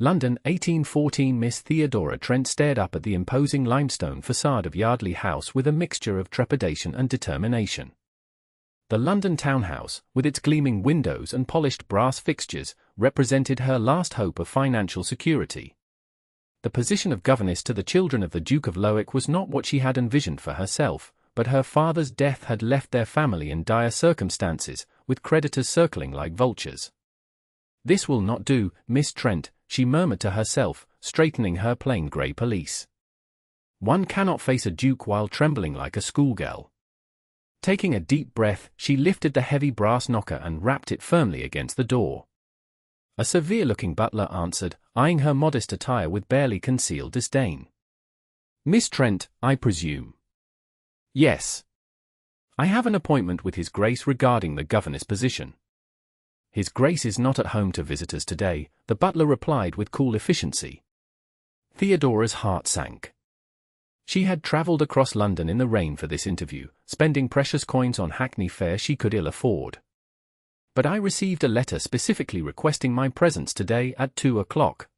London, 1814. Miss Theodora Trent stared up at the imposing limestone facade of Yardley House with a mixture of trepidation and determination. The London townhouse, with its gleaming windows and polished brass fixtures, represented her last hope of financial security. The position of governess to the children of the Duke of Lowick was not what she had envisioned for herself, but her father's death had left their family in dire circumstances, with creditors circling like vultures. "This will not do, Miss Trent," she murmured to herself, straightening her plain grey pelisse. "One cannot face a duke while trembling like a schoolgirl." Taking a deep breath, she lifted the heavy brass knocker and rapped it firmly against the door. A severe-looking butler answered, eyeing her modest attire with barely concealed disdain. "Miss Trent, I presume?" "Yes. I have an appointment with His Grace regarding the governess position." "His Grace is not at home to visitors today," the butler replied with cool efficiency. Theodora's heart sank. She had travelled across London in the rain for this interview, spending precious coins on hackney fare she could ill afford. "But I received a letter specifically requesting my presence today at 2 o'clock.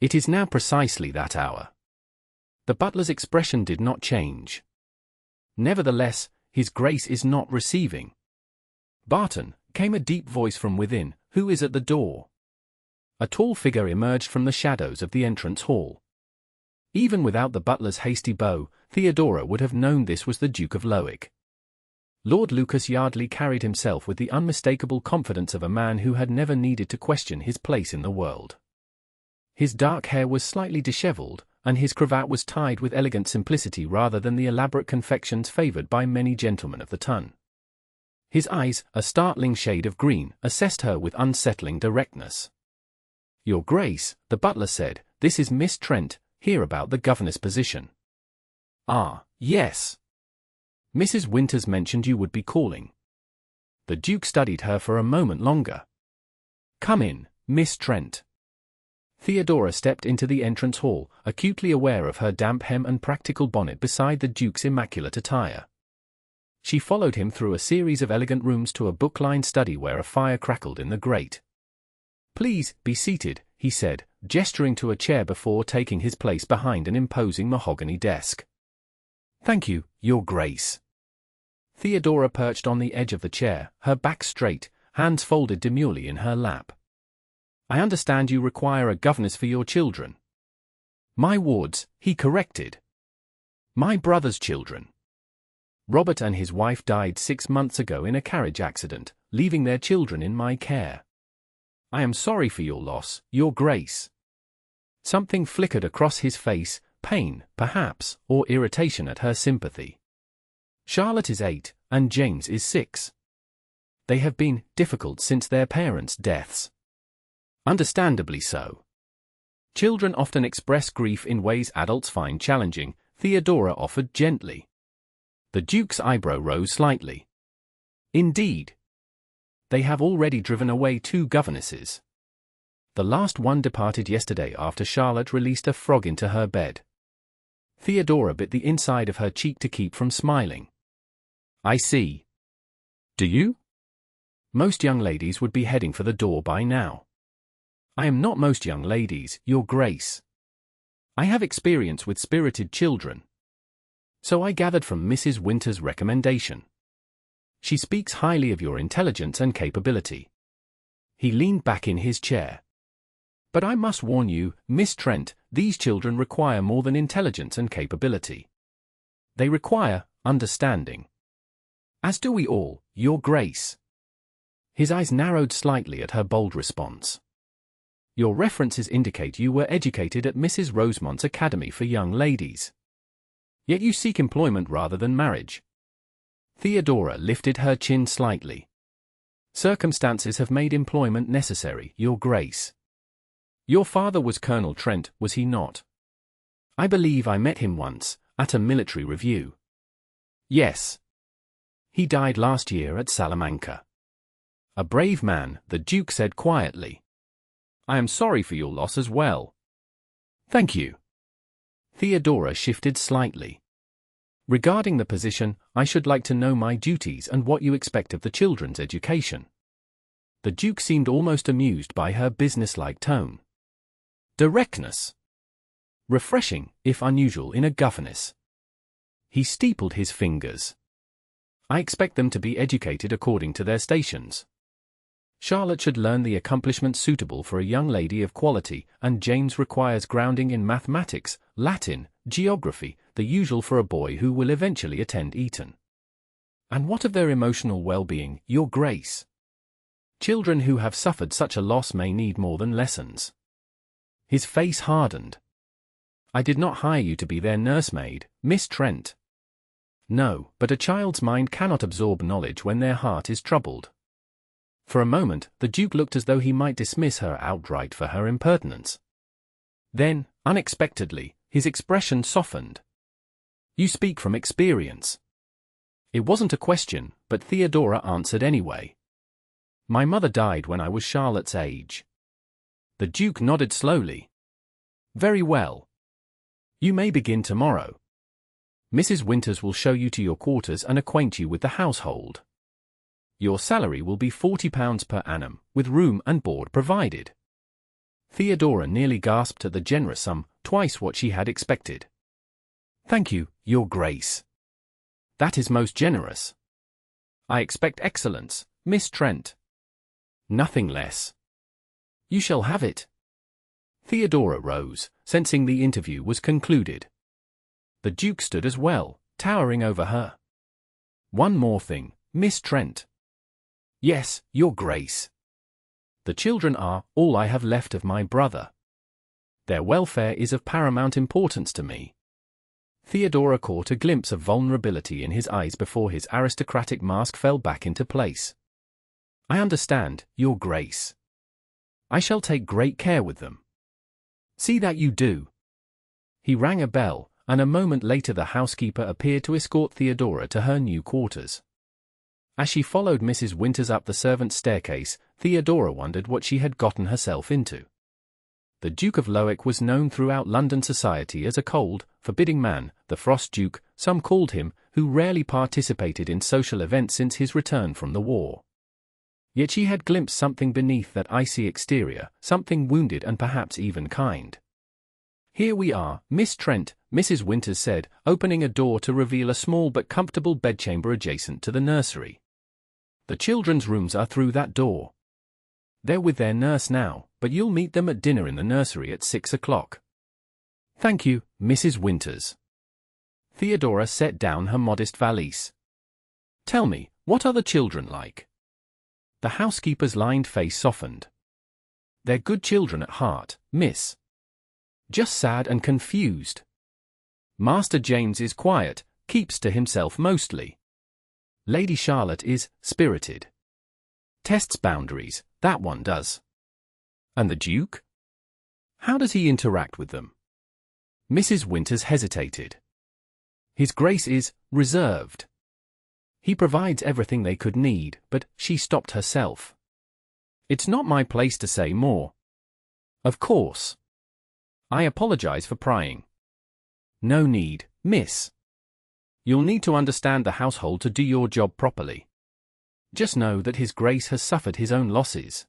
It is now precisely that hour." The butler's expression did not change. "Nevertheless, His Grace is not receiving." "Barton," came a deep voice from within, "who is at the door?" A tall figure emerged from the shadows of the entrance hall. Even without the butler's hasty bow, Theodora would have known this was the Duke of Lowick. Lord Lucas Yardley carried himself with the unmistakable confidence of a man who had never needed to question his place in the world. His dark hair was slightly dishevelled, and his cravat was tied with elegant simplicity rather than the elaborate confections favoured by many gentlemen of the ton. His eyes, a startling shade of green, assessed her with unsettling directness. "Your Grace," the butler said, "this is Miss Trent, here about the governess position." "Ah, yes. Mrs. Winters mentioned you would be calling." The Duke studied her for a moment longer. "Come in, Miss Trent." Theodora stepped into the entrance hall, acutely aware of her damp hem and practical bonnet beside the Duke's immaculate attire. She followed him through a series of elegant rooms to a book-lined study where a fire crackled in the grate. "Please, be seated," he said, gesturing to a chair before taking his place behind an imposing mahogany desk. "Thank you, Your Grace." Theodora perched on the edge of the chair, her back straight, hands folded demurely in her lap. "I understand you require a governess for your children." "My wards," he corrected. "My brother's children. Robert and his wife died 6 months ago in a carriage accident, leaving their children in my care. I am sorry for your loss, Your Grace." Something flickered across his face, pain, perhaps, or irritation at her sympathy. "Charlotte is 8, and James is 6. They have been difficult since their parents' deaths." "Understandably so. Children often express grief in ways adults find challenging," Theodora offered gently. The Duke's eyebrow rose slightly. "Indeed. They have already driven away 2 governesses. The last one departed yesterday after Charlotte released a frog into her bed." Theodora bit the inside of her cheek to keep from smiling. "I see. Do you? Most young ladies would be heading for the door by now." "I am not most young ladies, Your Grace. I have experience with spirited children. So I gathered from Mrs. Winters' recommendation. She speaks highly of your intelligence and capability." He leaned back in his chair. "But I must warn you, Miss Trent, these children require more than intelligence and capability. They require understanding. As do we all, Your Grace." His eyes narrowed slightly at her bold response. "Your references indicate you were educated at Mrs. Rosemont's Academy for Young Ladies. Yet you seek employment rather than marriage." Theodora lifted her chin slightly. "Circumstances have made employment necessary, Your Grace. Your father was Colonel Trent, was he not? I believe I met him once, at a military review." "Yes. He died last year at Salamanca." "A brave man," the Duke said quietly. "I am sorry for your loss as well." "Thank you." Theodora shifted slightly. "Regarding the position, I should like to know my duties and what you expect of the children's education." The Duke seemed almost amused by her businesslike tone. Directness. Refreshing, if unusual in a governess. He steepled his fingers. I expect them to be educated according to their stations. Charlotte should learn the accomplishments suitable for a young lady of quality, and James requires grounding in mathematics, Latin, geography, the usual for a boy who will eventually attend Eton. And what of their emotional well-being, Your Grace? Children who have suffered such a loss may need more than lessons. His face hardened. I did not hire you to be their nursemaid, Miss Trent. No, but a child's mind cannot absorb knowledge when their heart is troubled. For a moment, the Duke looked as though he might dismiss her outright for her impertinence. Then, unexpectedly, his expression softened. You speak from experience. It wasn't a question, but Theodora answered anyway. My mother died when I was Charlotte's age. The Duke nodded slowly. Very well. You may begin tomorrow. Mrs. Winters will show you to your quarters and acquaint you with the household. Your salary will be £40 per annum, with room and board provided. Theodora nearly gasped at the generous sum, twice what she had expected. Thank you, Your Grace. That is most generous. I expect excellence, Miss Trent. Nothing less. You shall have it. Theodora rose, sensing the interview was concluded. The Duke stood as well, towering over her. One more thing, Miss Trent. Yes, Your Grace. The children are all I have left of my brother. Their welfare is of paramount importance to me. Theodora caught a glimpse of vulnerability in his eyes before his aristocratic mask fell back into place. I understand, Your Grace. I shall take great care with them. See that you do. He rang a bell, and a moment later the housekeeper appeared to escort Theodora to her new quarters. As she followed Mrs. Winters up the servants' staircase, Theodora wondered what she had gotten herself into. The Duke of Lowick was known throughout London society as a cold, forbidding man, the Frost Duke, some called him, who rarely participated in social events since his return from the war. Yet she had glimpsed something beneath that icy exterior, something wounded and perhaps even kind. Here we are, Miss Trent, Mrs. Winters said, opening a door to reveal a small but comfortable bedchamber adjacent to the nursery. The children's rooms are through that door. They're with their nurse now, but you'll meet them at dinner in the nursery at 6 o'clock. Thank you, Mrs. Winters. Theodora set down her modest valise. Tell me, what are the children like? The housekeeper's lined face softened. They're good children at heart, miss. Just sad and confused. Master James is quiet, keeps to himself mostly. Lady Charlotte is spirited. Tests boundaries, that one does. And the Duke? How does he interact with them? Mrs. Winters hesitated. His Grace is reserved. He provides everything they could need, but she stopped herself. It's not my place to say more. Of course. I apologize for prying. No need, miss. You'll need to understand the household to do your job properly. Just know that His Grace has suffered his own losses.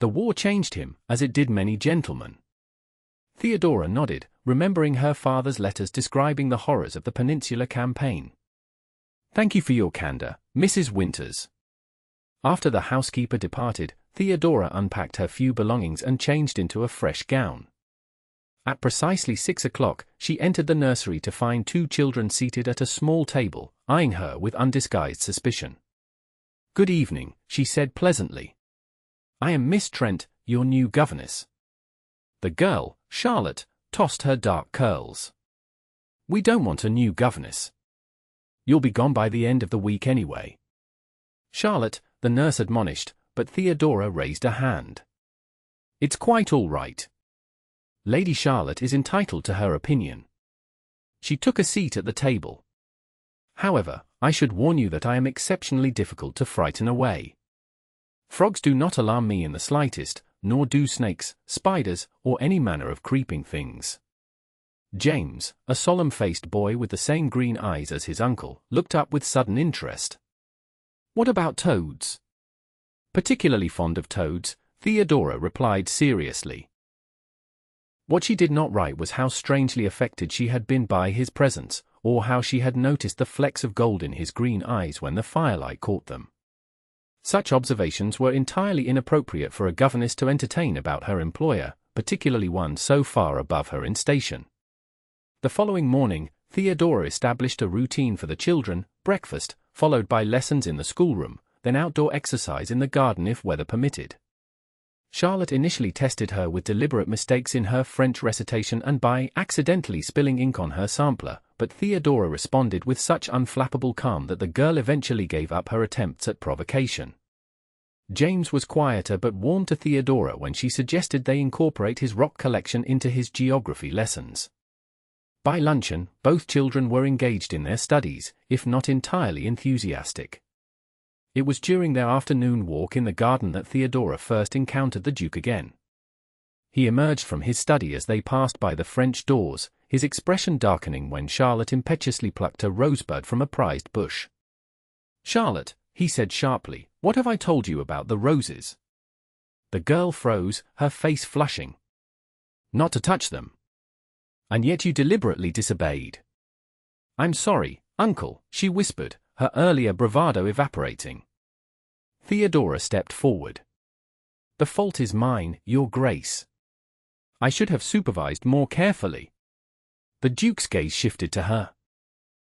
The war changed him, as it did many gentlemen. Theodora nodded, remembering her father's letters describing the horrors of the Peninsular Campaign. Thank you for your candor, Mrs. Winters. After the housekeeper departed, Theodora unpacked her few belongings and changed into a fresh gown. At precisely 6 o'clock, she entered the nursery to find two children seated at a small table, eyeing her with undisguised suspicion. Good evening, she said pleasantly. I am Miss Trent, your new governess. The girl, Charlotte, tossed her dark curls. We don't want a new governess. You'll be gone by the end of the week anyway. Charlotte, the nurse admonished, but Theodora raised a hand. It's quite all right. Lady Charlotte is entitled to her opinion. She took a seat at the table. However, I should warn you that I am exceptionally difficult to frighten away. Frogs do not alarm me in the slightest, nor do snakes, spiders, or any manner of creeping things. James, a solemn-faced boy with the same green eyes as his uncle, looked up with sudden interest. What about toads? Particularly fond of toads, Theodora replied seriously. What she did not write was how strangely affected she had been by his presence, or how she had noticed the flecks of gold in his green eyes when the firelight caught them. Such observations were entirely inappropriate for a governess to entertain about her employer, particularly one so far above her in station. The following morning, Theodora established a routine for the children: breakfast, followed by lessons in the schoolroom, then outdoor exercise in the garden if weather permitted. Charlotte initially tested her with deliberate mistakes in her French recitation and by accidentally spilling ink on her sampler, but Theodora responded with such unflappable calm that the girl eventually gave up her attempts at provocation. James was quieter but warmed to Theodora when she suggested they incorporate his rock collection into his geography lessons. By luncheon, both children were engaged in their studies, if not entirely enthusiastic. It was during their afternoon walk in the garden that Theodora first encountered the Duke again. He emerged from his study as they passed by the French doors, his expression darkening when Charlotte impetuously plucked a rosebud from a prized bush. "Charlotte," he said sharply, "what have I told you about the roses?" The girl froze, her face flushing. "Not to touch them. And yet you deliberately disobeyed." "I'm sorry, uncle," she whispered, her earlier bravado evaporating. Theodora stepped forward. "The fault is mine, Your Grace. I should have supervised more carefully." The Duke's gaze shifted to her.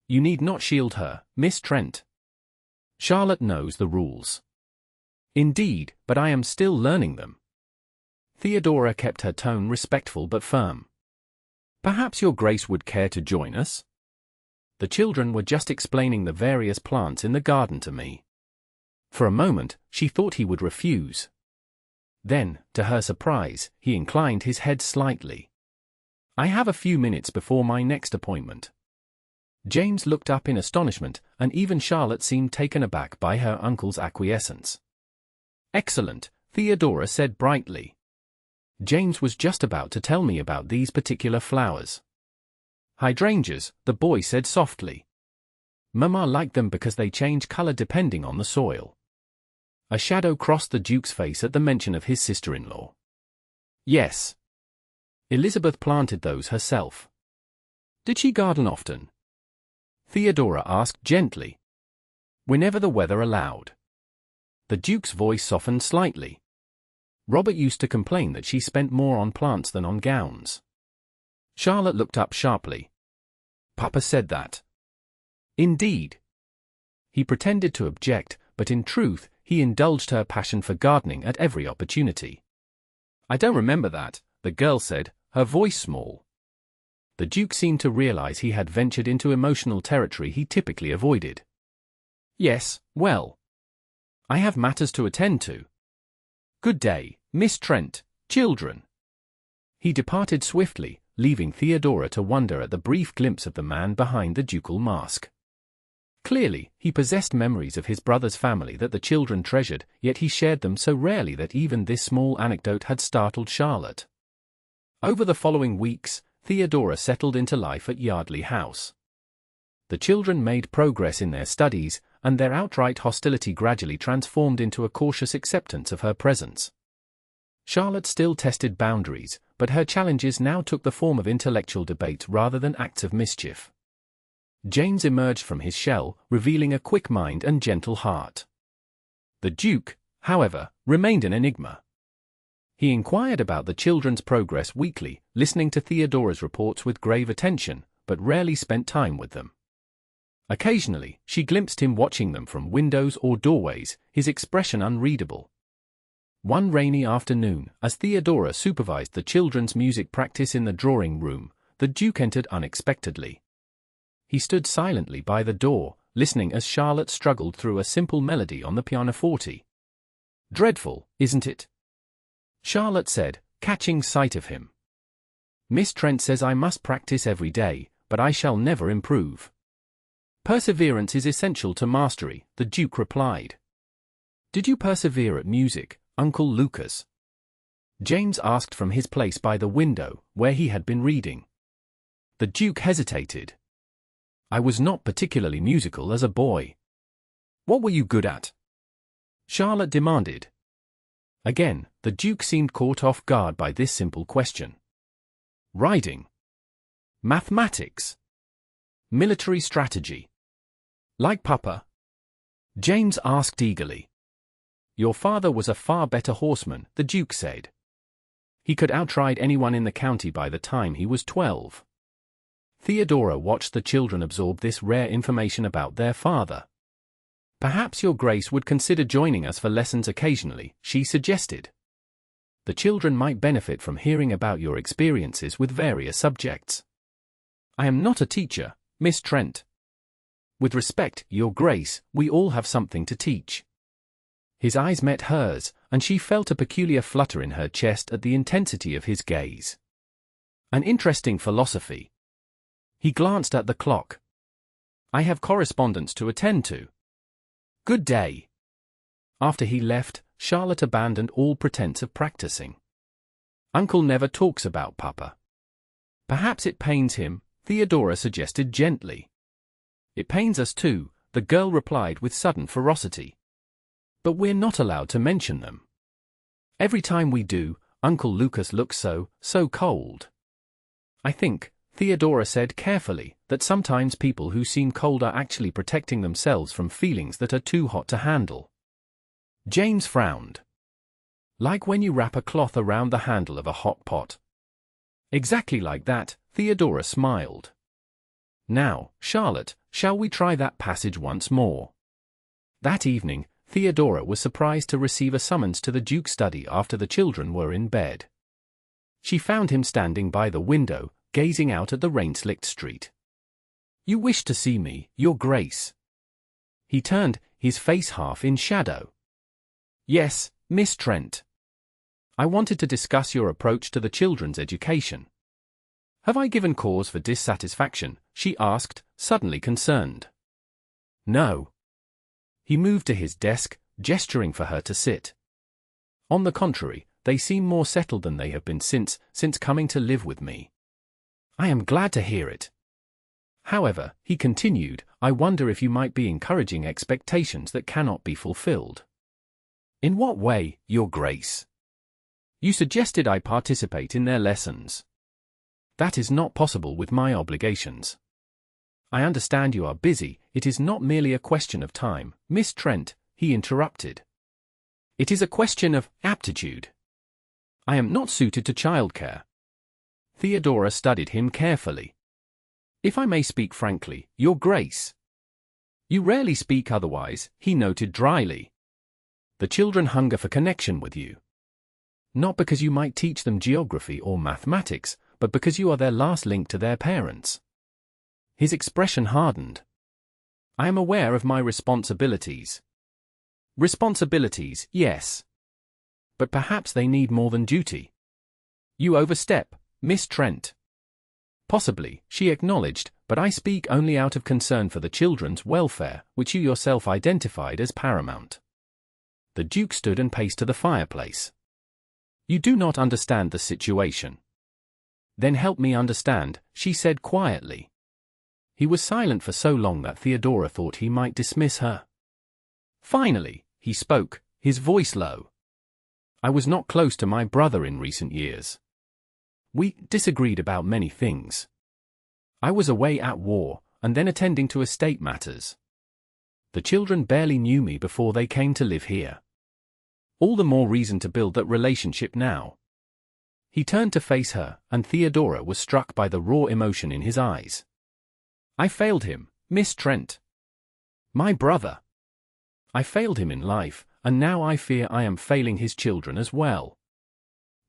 "You need not shield her, Miss Trent. Charlotte knows the rules." "Indeed, but I am still learning them." Theodora kept her tone respectful but firm. "Perhaps Your Grace would care to join us? The children were just explaining the various plants in the garden to me." For a moment, she thought he would refuse. Then, to her surprise, he inclined his head slightly. "I have a few minutes before my next appointment." James looked up in astonishment, and even Charlotte seemed taken aback by her uncle's acquiescence. "Excellent," Theodora said brightly. "James was just about to tell me about these particular flowers." "Hydrangeas," the boy said softly. "Mama liked them because they change color depending on the soil." A shadow crossed the Duke's face at the mention of his sister-in-law. "Yes. Elizabeth planted those herself." "Did she garden often?" Theodora asked gently. "Whenever the weather allowed." The Duke's voice softened slightly. "Robert used to complain that she spent more on plants than on gowns." Charlotte looked up sharply. "Papa said that." "Indeed." He pretended to object, but in truth, he indulged her passion for gardening at every opportunity. "I don't remember that," the girl said, her voice small. The Duke seemed to realize he had ventured into emotional territory he typically avoided. "Yes, well. I have matters to attend to. Good day, Miss Trent, children." He departed swiftly, leaving Theodora to wonder at the brief glimpse of the man behind the ducal mask. Clearly, he possessed memories of his brother's family that the children treasured, yet he shared them so rarely that even this small anecdote had startled Charlotte. Over the following weeks, Theodora settled into life at Yardley House. The children made progress in their studies, and their outright hostility gradually transformed into a cautious acceptance of her presence. Charlotte still tested boundaries, but her challenges now took the form of intellectual debate rather than acts of mischief. James emerged from his shell, revealing a quick mind and gentle heart. The Duke, however, remained an enigma. He inquired about the children's progress weekly, listening to Theodora's reports with grave attention, but rarely spent time with them. Occasionally, she glimpsed him watching them from windows or doorways, his expression unreadable. One rainy afternoon, as Theodora supervised the children's music practice in the drawing room, the Duke entered unexpectedly. He stood silently by the door, listening as Charlotte struggled through a simple melody on the pianoforte. "Dreadful, isn't it?" Charlotte said, catching sight of him. "Miss Trent says I must practice every day, but I shall never improve." "Perseverance is essential to mastery," the Duke replied. "Did you persevere at music, Uncle Lucas?" James asked from his place by the window, where he had been reading. The Duke hesitated. "I was not particularly musical as a boy." "What were you good at?" Charlotte demanded. Again, the Duke seemed caught off guard by this simple question. Riding. Mathematics. Military strategy. Like Papa? James asked eagerly. Your father was a far better horseman, the Duke said. He could outride anyone in the county by the time he was 12. Theodora watched the children absorb this rare information about their father. Perhaps your Grace would consider joining us for lessons occasionally, she suggested. The children might benefit from hearing about your experiences with various subjects. I am not a teacher, Miss Trent. With respect, Your Grace, we all have something to teach. His eyes met hers, and she felt a peculiar flutter in her chest at the intensity of his gaze. An interesting philosophy. He glanced at the clock. I have correspondence to attend to. Good day. After he left, Charlotte abandoned all pretense of practicing. Uncle never talks about Papa. Perhaps it pains him, Theodora suggested gently. It pains us too, the girl replied with sudden ferocity. But we're not allowed to mention them. Every time we do, Uncle Lucas looks so cold. I think, Theodora said carefully, that sometimes people who seem cold are actually protecting themselves from feelings that are too hot to handle. James frowned. Like when you wrap a cloth around the handle of a hot pot. Exactly like that, Theodora smiled. Now, Charlotte, shall we try that passage once more? That evening, Theodora was surprised to receive a summons to the Duke's study after the children were in bed. She found him standing by the window, gazing out at the rain-slicked street. You wish to see me, Your Grace? He turned, his face half in shadow. Yes, Miss Trent. I wanted to discuss your approach to the children's education. Have I given cause for dissatisfaction? She asked, suddenly concerned. No. He moved to his desk, gesturing for her to sit. On the contrary, they seem more settled than they have been since coming to live with me. I am glad to hear it. However, he continued, I wonder if you might be encouraging expectations that cannot be fulfilled. In what way, Your Grace? You suggested I participate in their lessons. That is not possible with my obligations. I understand you are busy, it is not merely a question of time, Miss Trent, he interrupted. It is a question of aptitude. I am not suited to childcare. Theodora studied him carefully. If I may speak frankly, Your Grace. You rarely speak otherwise, he noted dryly. The children hunger for connection with you. Not because you might teach them geography or mathematics, but because you are their last link to their parents. His expression hardened. I am aware of my responsibilities. Responsibilities, yes. But perhaps they need more than duty. You overstep, Miss Trent. Possibly, she acknowledged, but I speak only out of concern for the children's welfare, which you yourself identified as paramount. The Duke stood and paced to the fireplace. You do not understand the situation. Then help me understand, she said quietly. He was silent for so long that Theodora thought he might dismiss her. Finally, he spoke, his voice low. I was not close to my brother in recent years. We disagreed about many things. I was away at war, and then attending to estate matters. The children barely knew me before they came to live here. All the more reason to build that relationship now. He turned to face her, and Theodora was struck by the raw emotion in his eyes. I failed him, Miss Trent. My brother. I failed him in life, and now I fear I am failing his children as well.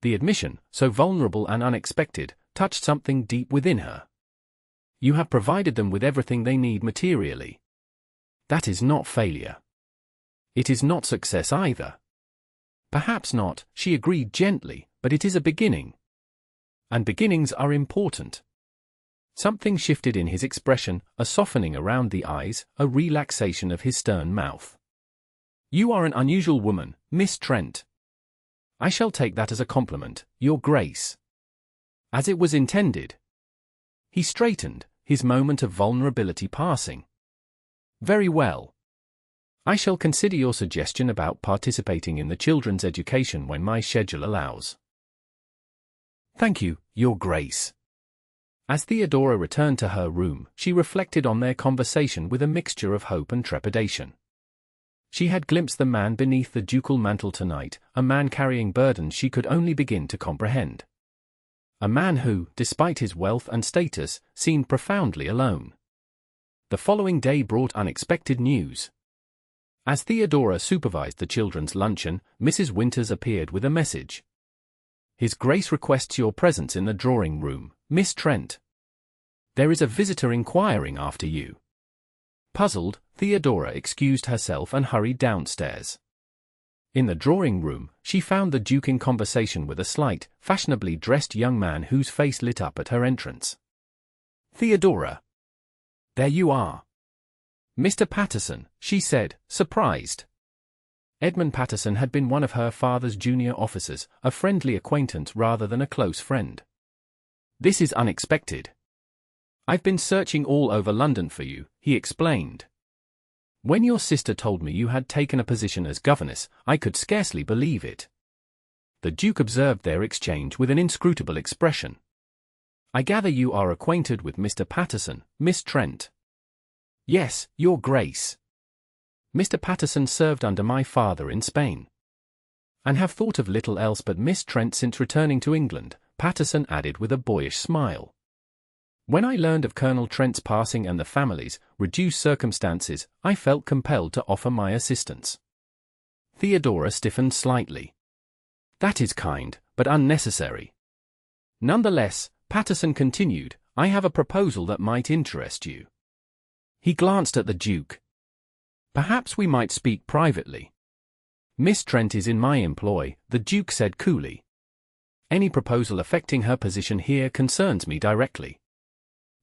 The admission, so vulnerable and unexpected, touched something deep within her. You have provided them with everything they need materially. That is not failure. It is not success either. Perhaps not, she agreed gently, but it is a beginning. And beginnings are important. Something shifted in his expression, a softening around the eyes, a relaxation of his stern mouth. You are an unusual woman, Miss Trent. I shall take that as a compliment, Your Grace. As it was intended. He straightened, his moment of vulnerability passing. Very well. I shall consider your suggestion about participating in the children's education when my schedule allows. Thank you, Your Grace. As Theodora returned to her room, she reflected on their conversation with a mixture of hope and trepidation. She had glimpsed the man beneath the ducal mantle tonight, a man carrying burdens she could only begin to comprehend. A man who, despite his wealth and status, seemed profoundly alone. The following day brought unexpected news. As Theodora supervised the children's luncheon, Mrs. Winters appeared with a message. His Grace requests your presence in the drawing room, Miss Trent. There is a visitor inquiring after you. Puzzled, Theodora excused herself and hurried downstairs. In the drawing room, she found the Duke in conversation with a slight, fashionably dressed young man whose face lit up at her entrance. Theodora. There you are. Mr. Patterson, she said, surprised. Edmund Patterson had been one of her father's junior officers, a friendly acquaintance rather than a close friend. This is unexpected. I've been searching all over London for you, he explained. When your sister told me you had taken a position as governess, I could scarcely believe it. The Duke observed their exchange with an inscrutable expression. I gather you are acquainted with Mr. Patterson, Miss Trent. Yes, Your Grace. Mr. Patterson served under my father in Spain. And have thought of little else but Miss Trent since returning to England, Patterson added with a boyish smile. When I learned of Colonel Trent's passing and the family's reduced circumstances, I felt compelled to offer my assistance. Theodora stiffened slightly. That is kind, but unnecessary. Nonetheless, Patterson continued, I have a proposal that might interest you. He glanced at the Duke. Perhaps we might speak privately. Miss Trent is in my employ, the Duke said coolly. Any proposal affecting her position here concerns me directly.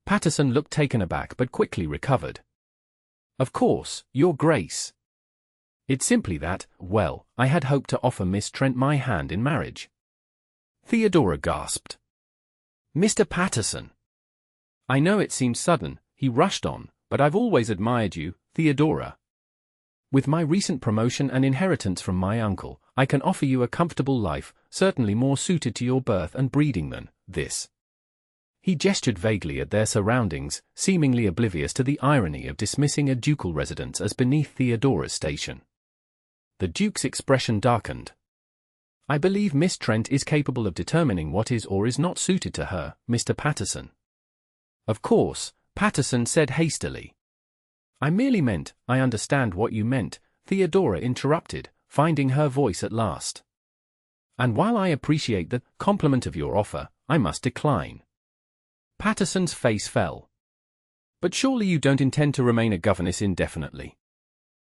Patterson looked taken aback but quickly recovered. Of course, Your Grace. It's simply that, well, I had hoped to offer Miss Trent my hand in marriage. Theodora gasped. Mr. Patterson. I know it seems sudden, he rushed on, but I've always admired you, Theodora. With my recent promotion and inheritance from my uncle, I can offer you a comfortable life, certainly more suited to your birth and breeding than this. He gestured vaguely at their surroundings, seemingly oblivious to the irony of dismissing a ducal residence as beneath Theodora's station. The Duke's expression darkened. I believe Miss Trent is capable of determining what is or is not suited to her, Mr. Patterson. Of course, Patterson said hastily. I merely meant, I understand what you meant, Theodora interrupted, finding her voice at last. And while I appreciate the compliment of your offer, I must decline. Patterson's face fell. But surely you don't intend to remain a governess indefinitely.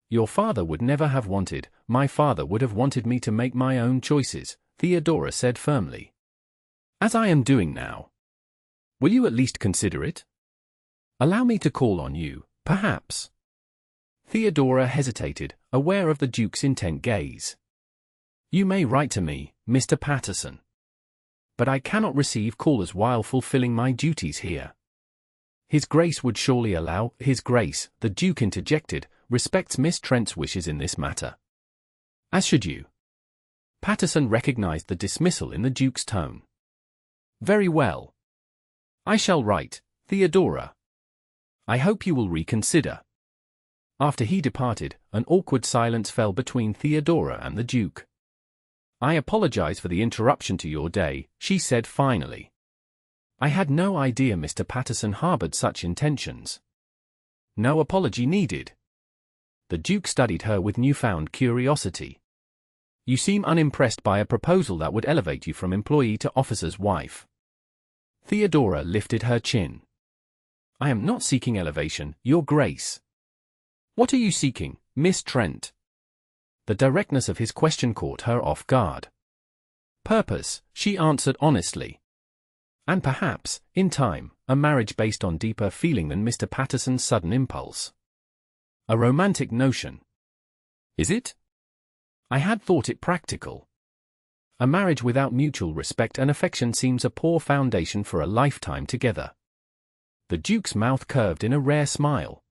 Your father would never have wanted, my father would have wanted me to make my own choices, Theodora said firmly. As I am doing now. Will you at least consider it? Allow me to call on you, perhaps. Theodora hesitated, aware of the Duke's intent gaze. You may write to me, Mr. Patterson. But I cannot receive callers while fulfilling my duties here. His Grace would surely allow, His Grace, the Duke interjected, respects Miss Trent's wishes in this matter. As should you. Patterson recognized the dismissal in the Duke's tone. Very well. I shall write, Theodora. I hope you will reconsider. After he departed, an awkward silence fell between Theodora and the Duke. I apologize for the interruption to your day, she said finally. I had no idea Mr. Patterson harbored such intentions. No apology needed. The Duke studied her with newfound curiosity. You seem unimpressed by a proposal that would elevate you from employee to officer's wife. Theodora lifted her chin. I am not seeking elevation, Your Grace. What are you seeking, Miss Trent? The directness of his question caught her off guard. Purpose, she answered honestly. And perhaps, in time, a marriage based on deeper feeling than Mr. Patterson's sudden impulse. A romantic notion. Is it? I had thought it practical. A marriage without mutual respect and affection seems a poor foundation for a lifetime together. The Duke's mouth curved in a rare smile.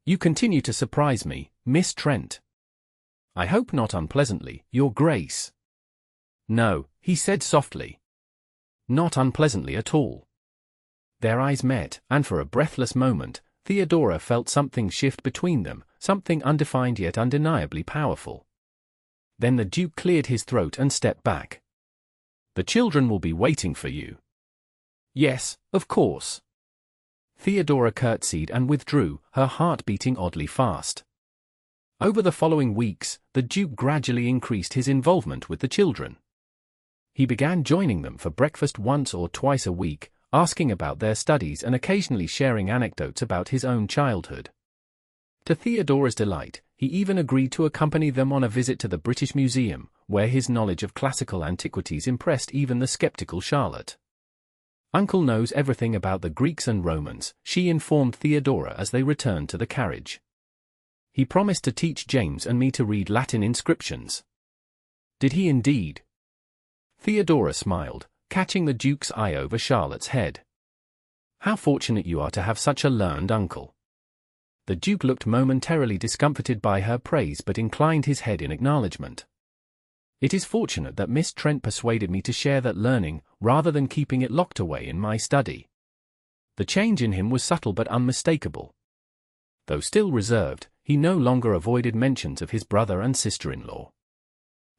You continue to surprise me, Miss Trent. I hope not unpleasantly, Your Grace. No, he said softly. Not unpleasantly at all. Their eyes met, and for a breathless moment, Theodora felt something shift between them, something undefined yet undeniably powerful. Then the Duke cleared his throat and stepped back. "The children will be waiting for you." "Yes, of course." Theodora curtsied and withdrew, her heart beating oddly fast. Over the following weeks, the Duke gradually increased his involvement with the children. He began joining them for breakfast once or twice a week, asking about their studies and occasionally sharing anecdotes about his own childhood. To Theodora's delight, he even agreed to accompany them on a visit to the British Museum, where his knowledge of classical antiquities impressed even the skeptical Charlotte. "Uncle knows everything about the Greeks and Romans," she informed Theodora as they returned to the carriage. "He promised to teach James and me to read Latin inscriptions." "Did he indeed?" Theodora smiled, catching the Duke's eye over Charlotte's head. "How fortunate you are to have such a learned uncle." The Duke looked momentarily discomfited by her praise but inclined his head in acknowledgement. "It is fortunate that Miss Trent persuaded me to share that learning, rather than keeping it locked away in my study." The change in him was subtle but unmistakable. Though still reserved, he no longer avoided mentions of his brother and sister-in-law.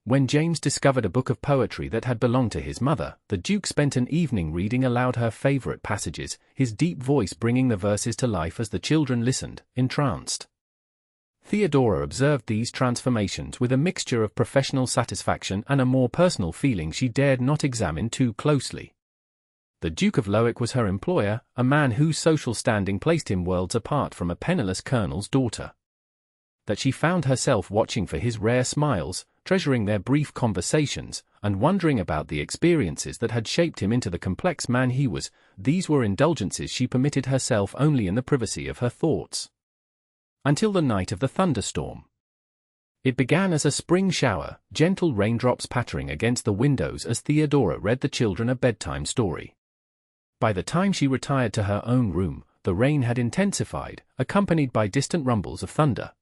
When James discovered a book of poetry that had belonged to his mother, the Duke spent an evening reading aloud her favorite passages, his deep voice bringing the verses to life as the children listened, entranced. Theodora observed these transformations with a mixture of professional satisfaction and a more personal feeling she dared not examine too closely. The Duke of Lowick was her employer, a man whose social standing placed him worlds apart from a penniless colonel's daughter. That she found herself watching for his rare smiles, treasuring their brief conversations, and wondering about the experiences that had shaped him into the complex man he was, these were indulgences she permitted herself only in the privacy of her thoughts. Until the night of the thunderstorm. It began as a spring shower, gentle raindrops pattering against the windows as Theodora read the children a bedtime story. By the time she retired to her own room, the rain had intensified, accompanied by distant rumbles of thunder.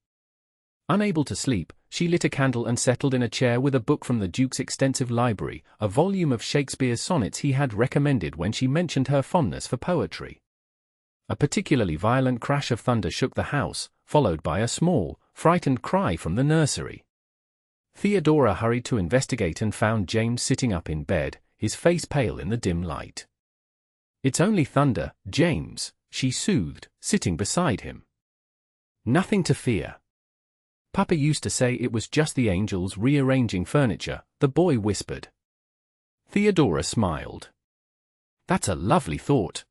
Unable to sleep, she lit a candle and settled in a chair with a book from the Duke's extensive library, a volume of Shakespeare's sonnets he had recommended when she mentioned her fondness for poetry. A particularly violent crash of thunder shook the house, followed by a small, frightened cry from the nursery. Theodora hurried to investigate and found James sitting up in bed, his face pale in the dim light. "It's only thunder, James," she soothed, sitting beside him. "Nothing to fear. Papa used to say it was just the angels rearranging furniture," the boy whispered. Theodora smiled. "That's a lovely thought.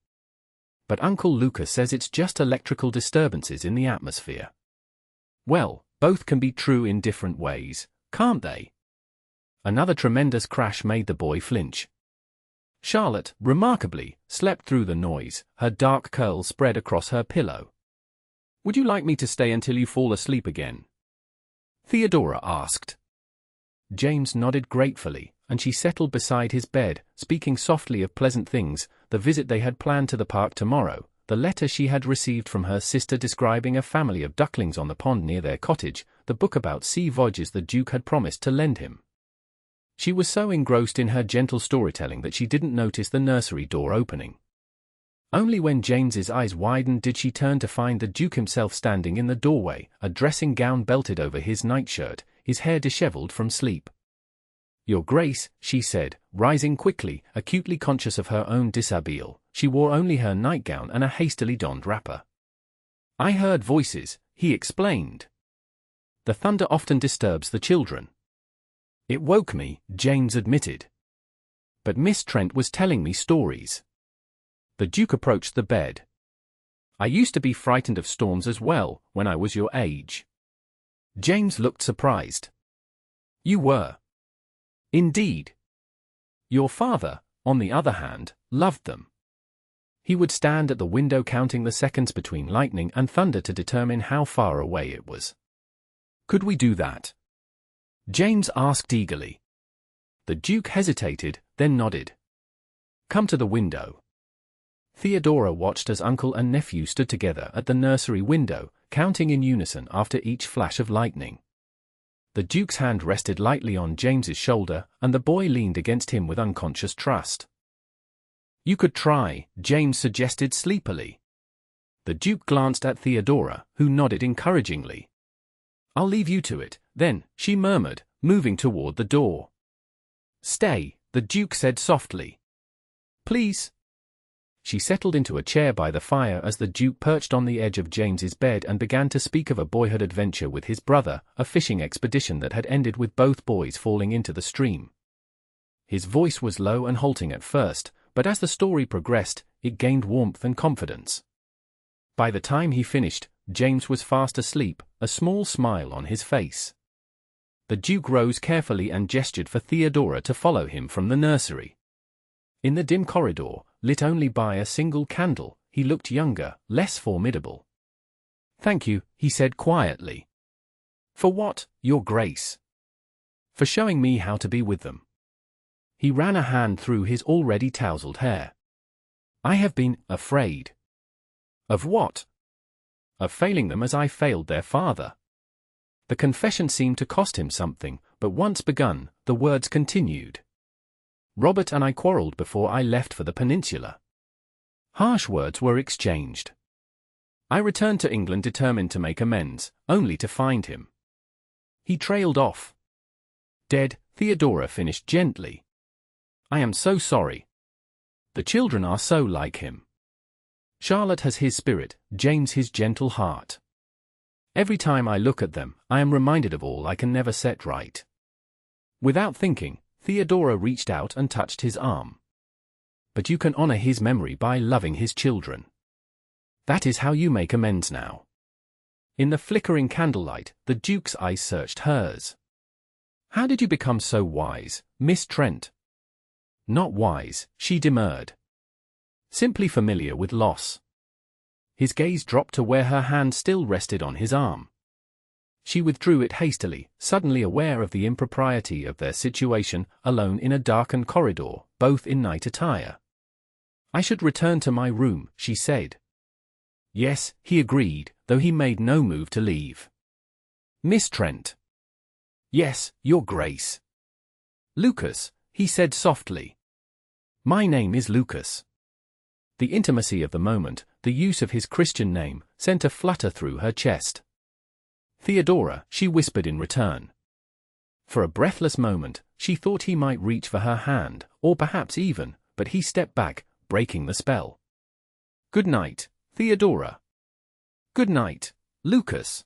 But Uncle Lucas says it's just electrical disturbances in the atmosphere." "Well, both can be true in different ways, can't they?" Another tremendous crash made the boy flinch. Charlotte, remarkably, slept through the noise, her dark curls spread across her pillow. "Would you like me to stay until you fall asleep again?" Theodora asked. James nodded gratefully, and she settled beside his bed, speaking softly of pleasant things, the visit they had planned to the park tomorrow, the letter she had received from her sister describing a family of ducklings on the pond near their cottage, the book about sea voyages the Duke had promised to lend him. She was so engrossed in her gentle storytelling that she didn't notice the nursery door opening. Only when James's eyes widened did she turn to find the Duke himself standing in the doorway, a dressing gown belted over his nightshirt, his hair disheveled from sleep. "Your Grace," she said, rising quickly, acutely conscious of her own dishabille. She wore only her nightgown and a hastily donned wrapper. "I heard voices," he explained. "The thunder often disturbs the children." "It woke me," James admitted. "But Miss Trent was telling me stories." The Duke approached the bed. "I used to be frightened of storms as well, when I was your age." James looked surprised. "You were?" "Indeed." "Your father, on the other hand, loved them. He would stand at the window counting the seconds between lightning and thunder to determine how far away it was." "Could we do that?" James asked eagerly. The Duke hesitated, then nodded. "Come to the window." Theodora watched as uncle and nephew stood together at the nursery window, counting in unison after each flash of lightning. The Duke's hand rested lightly on James's shoulder, and the boy leaned against him with unconscious trust. You could try, James suggested sleepily. The Duke glanced at Theodora, who nodded encouragingly. I'll leave you to it, then, she murmured, moving toward the door. Stay, the Duke said softly. Please. She settled into a chair by the fire as the Duke perched on the edge of James's bed and began to speak of a boyhood adventure with his brother, a fishing expedition that had ended with both boys falling into the stream. His voice was low and halting at first, but as the story progressed, it gained warmth and confidence. By the time he finished, James was fast asleep, a small smile on his face. The Duke rose carefully and gestured for Theodora to follow him from the nursery. In the dim corridor, lit only by a single candle, he looked younger, less formidable. Thank you, he said quietly. For what, Your Grace? For showing me how to be with them. He ran a hand through his already tousled hair. I have been afraid. Of what? Of failing them as I failed their father. The confession seemed to cost him something, but once begun, the words continued. Robert and I quarreled before I left for the peninsula. Harsh words were exchanged. I returned to England determined to make amends, only to find him. He trailed off. Dead, Theodora finished gently. I am so sorry. The children are so like him. Charlotte has his spirit, James his gentle heart. Every time I look at them, I am reminded of all I can never set right. Without thinking, Theodora reached out and touched his arm. But you can honor his memory by loving his children. That is how you make amends now. In the flickering candlelight, the Duke's eyes searched hers. How did you become so wise, Miss Trent? Not wise, she demurred. Simply familiar with loss. His gaze dropped to where her hand still rested on his arm. She withdrew it hastily, suddenly aware of the impropriety of their situation, alone in a darkened corridor, both in night attire. I should return to my room, she said. Yes, he agreed, though he made no move to leave. Miss Trent. Yes, Your Grace. Lucas, he said softly. My name is Lucas. The intimacy of the moment, the use of his Christian name, sent a flutter through her chest. Theodora, she whispered in return. For a breathless moment, she thought he might reach for her hand, or perhaps even, but he stepped back, breaking the spell. Good night, Theodora. Good night, Lucas.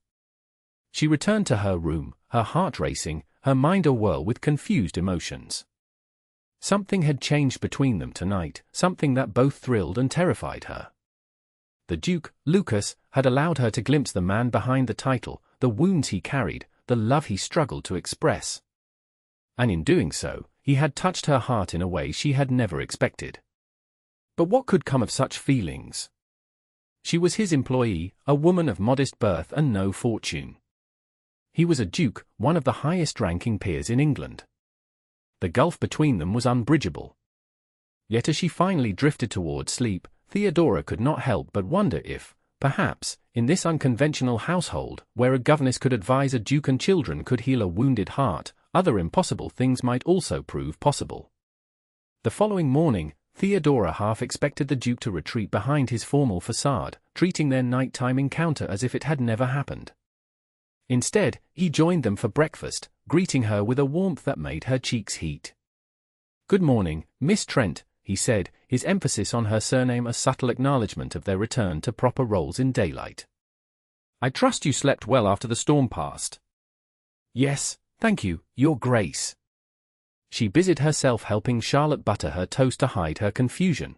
She returned to her room, her heart racing, her mind awhirl with confused emotions. Something had changed between them tonight, something that both thrilled and terrified her. The Duke, Lucas, had allowed her to glimpse the man behind the title, the wounds he carried, the love he struggled to express. And in doing so, he had touched her heart in a way she had never expected. But what could come of such feelings? She was his employee, a woman of modest birth and no fortune. He was a duke, one of the highest-ranking peers in England. The gulf between them was unbridgeable. Yet as she finally drifted toward sleep, Theodora could not help but wonder if, perhaps, in this unconventional household, where a governess could advise a duke and children could heal a wounded heart, other impossible things might also prove possible. The following morning, Theodora half expected the Duke to retreat behind his formal facade, treating their nighttime encounter as if it had never happened. Instead, he joined them for breakfast, greeting her with a warmth that made her cheeks heat. Good morning, Miss Trent, he said, his emphasis on her surname a subtle acknowledgement of their return to proper roles in daylight. I trust you slept well after the storm passed. Yes, thank you, Your Grace. She busied herself helping Charlotte butter her toast to hide her confusion.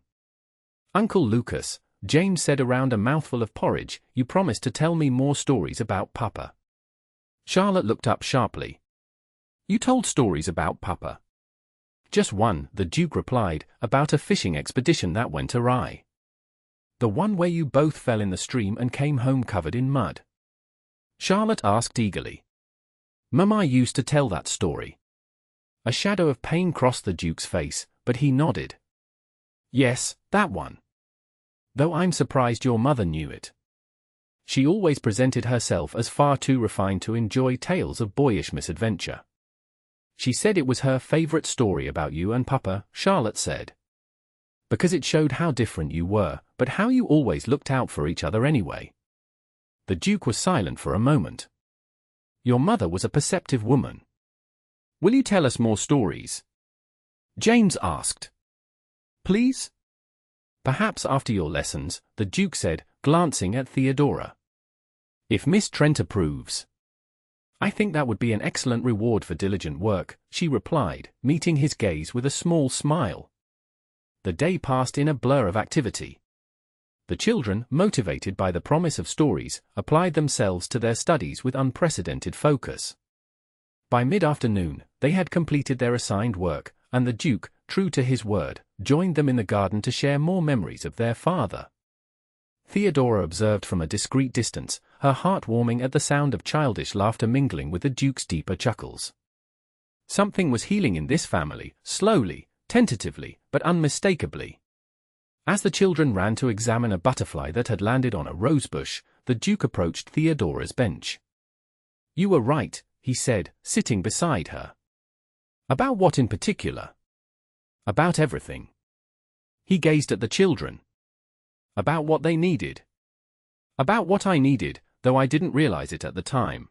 Uncle Lucas, James said around a mouthful of porridge, you promised to tell me more stories about Papa. Charlotte looked up sharply. You told stories about Papa. Just one, the Duke replied, about a fishing expedition that went awry. The one where you both fell in the stream and came home covered in mud. Charlotte asked eagerly. Mama used to tell that story. A shadow of pain crossed the Duke's face, but he nodded. Yes, that one. Though I'm surprised your mother knew it. She always presented herself as far too refined to enjoy tales of boyish misadventure. She said it was her favorite story about you and Papa, Charlotte said. Because it showed how different you were, but how you always looked out for each other anyway. The Duke was silent for a moment. Your mother was a perceptive woman. Will you tell us more stories? James asked. Please? Perhaps after your lessons, the Duke said, glancing at Theodora. If Miss Trent approves. I think that would be an excellent reward for diligent work, she replied, meeting his gaze with a small smile. The day passed in a blur of activity. The children, motivated by the promise of stories, applied themselves to their studies with unprecedented focus. By mid-afternoon, they had completed their assigned work, and the Duke, true to his word, joined them in the garden to share more memories of their father. Theodora observed from a discreet distance, her heart warming at the sound of childish laughter mingling with the Duke's deeper chuckles. Something was healing in this family, slowly, tentatively, but unmistakably. As the children ran to examine a butterfly that had landed on a rosebush, the Duke approached Theodora's bench. You were right, he said, sitting beside her. About what in particular? About everything. He gazed at the children. About what they needed. About what I needed, though I didn't realize it at the time.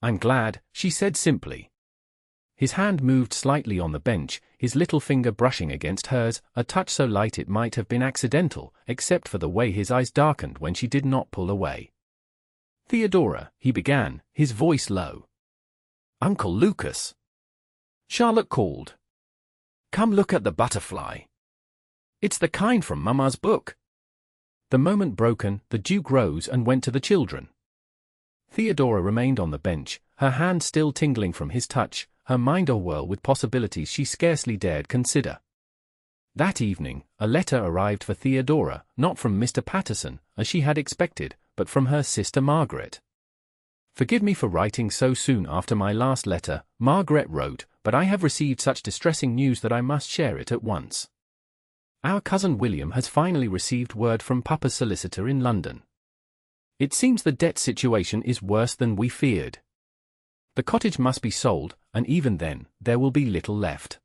I'm glad, she said simply. His hand moved slightly on the bench, his little finger brushing against hers, a touch so light it might have been accidental, except for the way his eyes darkened when she did not pull away. Theodora, he began, his voice low. Uncle Lucas. Charlotte called. Come look at the butterfly. It's the kind from Mama's book. The moment broken, the Duke rose and went to the children. Theodora remained on the bench, her hand still tingling from his touch, her mind awhirl with possibilities she scarcely dared consider. That evening, a letter arrived for Theodora, not from Mr. Patterson, as she had expected, but from her sister Margaret. Forgive me for writing so soon after my last letter, Margaret wrote, but I have received such distressing news that I must share it at once. Our cousin William has finally received word from Papa's solicitor in London. It seems the debt situation is worse than we feared. The cottage must be sold, and even then, there will be little left.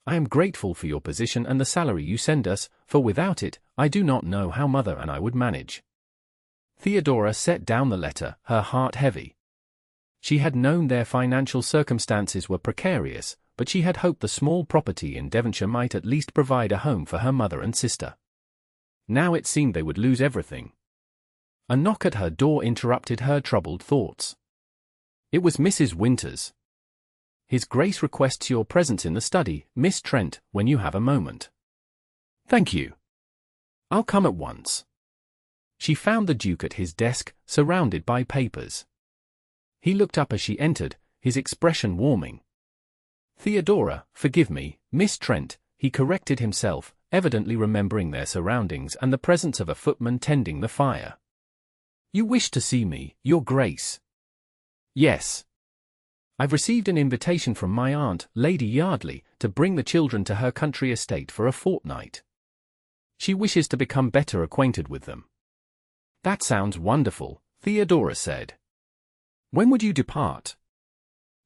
I am grateful for your position and the salary you send us, for without it, I do not know how Mother and I would manage. Theodora set down the letter, her heart heavy. She had known their financial circumstances were precarious, but she had hoped the small property in Devonshire might at least provide a home for her mother and sister. Now it seemed they would lose everything. A knock at her door interrupted her troubled thoughts. It was Mrs. Winters. His Grace requests your presence in the study, Miss Trent, when you have a moment. Thank you. I'll come at once. She found the Duke at his desk, surrounded by papers. He looked up as she entered, his expression warming. Theodora, forgive me, Miss Trent, he corrected himself, evidently remembering their surroundings and the presence of a footman tending the fire. You wish to see me, Your Grace? Yes. I've received an invitation from my aunt, Lady Yardley, to bring the children to her country estate for a fortnight. She wishes to become better acquainted with them. That sounds wonderful, Theodora said. When would you depart?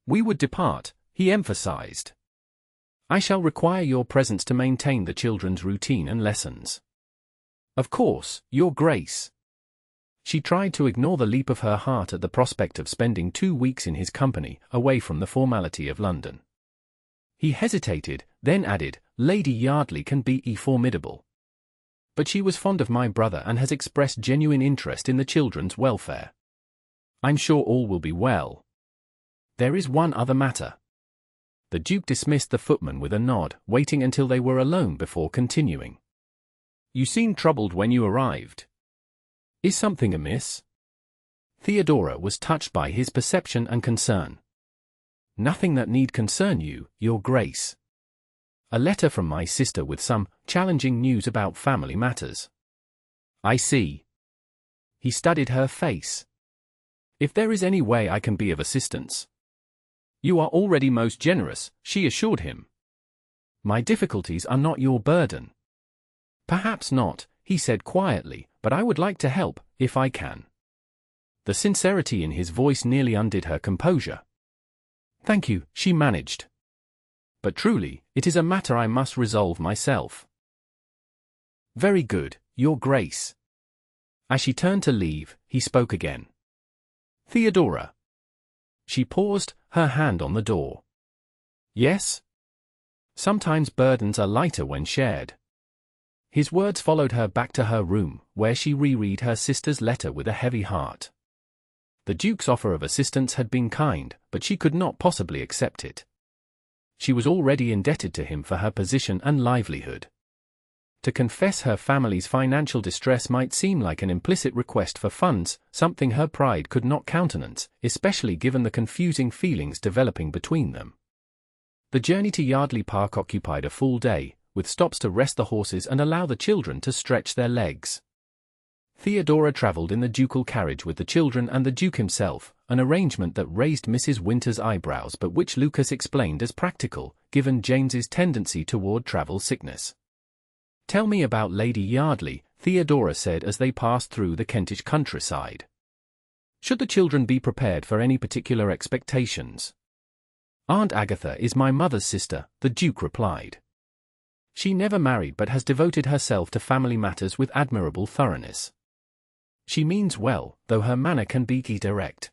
We would depart, he emphasized. I shall require your presence to maintain the children's routine and lessons. Of course, Your Grace. She tried to ignore the leap of her heart at the prospect of spending 2 weeks in his company, away from the formality of London. He hesitated, then added, Lady Yardley can be formidable. But she was fond of my brother and has expressed genuine interest in the children's welfare. I'm sure all will be well. There is one other matter. The Duke dismissed the footman with a nod, waiting until they were alone before continuing. You seemed troubled when you arrived. Is something amiss? Theodora was touched by his perception and concern. Nothing that need concern you, Your Grace. A letter from my sister with some challenging news about family matters. I see. He studied her face. If there is any way I can be of assistance. You are already most generous, she assured him. My difficulties are not your burden. Perhaps not, he said quietly, but I would like to help, if I can. The sincerity in his voice nearly undid her composure. Thank you, she managed. But truly, it is a matter I must resolve myself. Very good, Your Grace. As she turned to leave, he spoke again. Theodora. She paused, her hand on the door. Yes? Sometimes burdens are lighter when shared. His words followed her back to her room, where she reread her sister's letter with a heavy heart. The Duke's offer of assistance had been kind, but she could not possibly accept it. She was already indebted to him for her position and livelihood. To confess her family's financial distress might seem like an implicit request for funds, something her pride could not countenance, especially given the confusing feelings developing between them. The journey to Yardley Park occupied a full day, with stops to rest the horses and allow the children to stretch their legs. Theodora travelled in the ducal carriage with the children and the Duke himself, an arrangement that raised Mrs. Winter's eyebrows but which Lucas explained as practical, given James's tendency toward travel sickness. "Tell me about Lady Yardley," Theodora said as they passed through the Kentish countryside. "Should the children be prepared for any particular expectations?" "Aunt Agatha is my mother's sister," the Duke replied. "She never married but has devoted herself to family matters with admirable thoroughness. She means well, though her manner can be direct.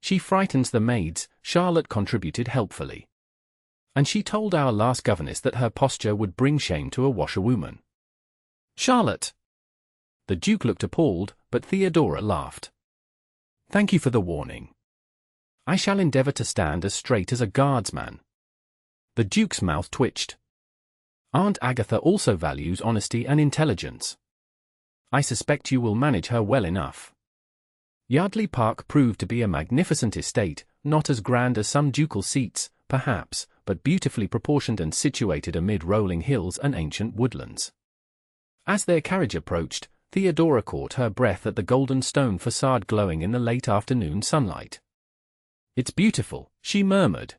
She frightens the maids," Charlotte contributed helpfully. "And she told our last governess that her posture would bring shame to a washerwoman." "Charlotte!" The Duke looked appalled, but Theodora laughed. "Thank you for the warning. I shall endeavour to stand as straight as a guardsman." The Duke's mouth twitched. "Aunt Agatha also values honesty and intelligence. I suspect you will manage her well enough." Yardley Park proved to be a magnificent estate, not as grand as some ducal seats, perhaps, but beautifully proportioned and situated amid rolling hills and ancient woodlands. As their carriage approached, Theodora caught her breath at the golden stone facade glowing in the late afternoon sunlight. "It's beautiful," she murmured.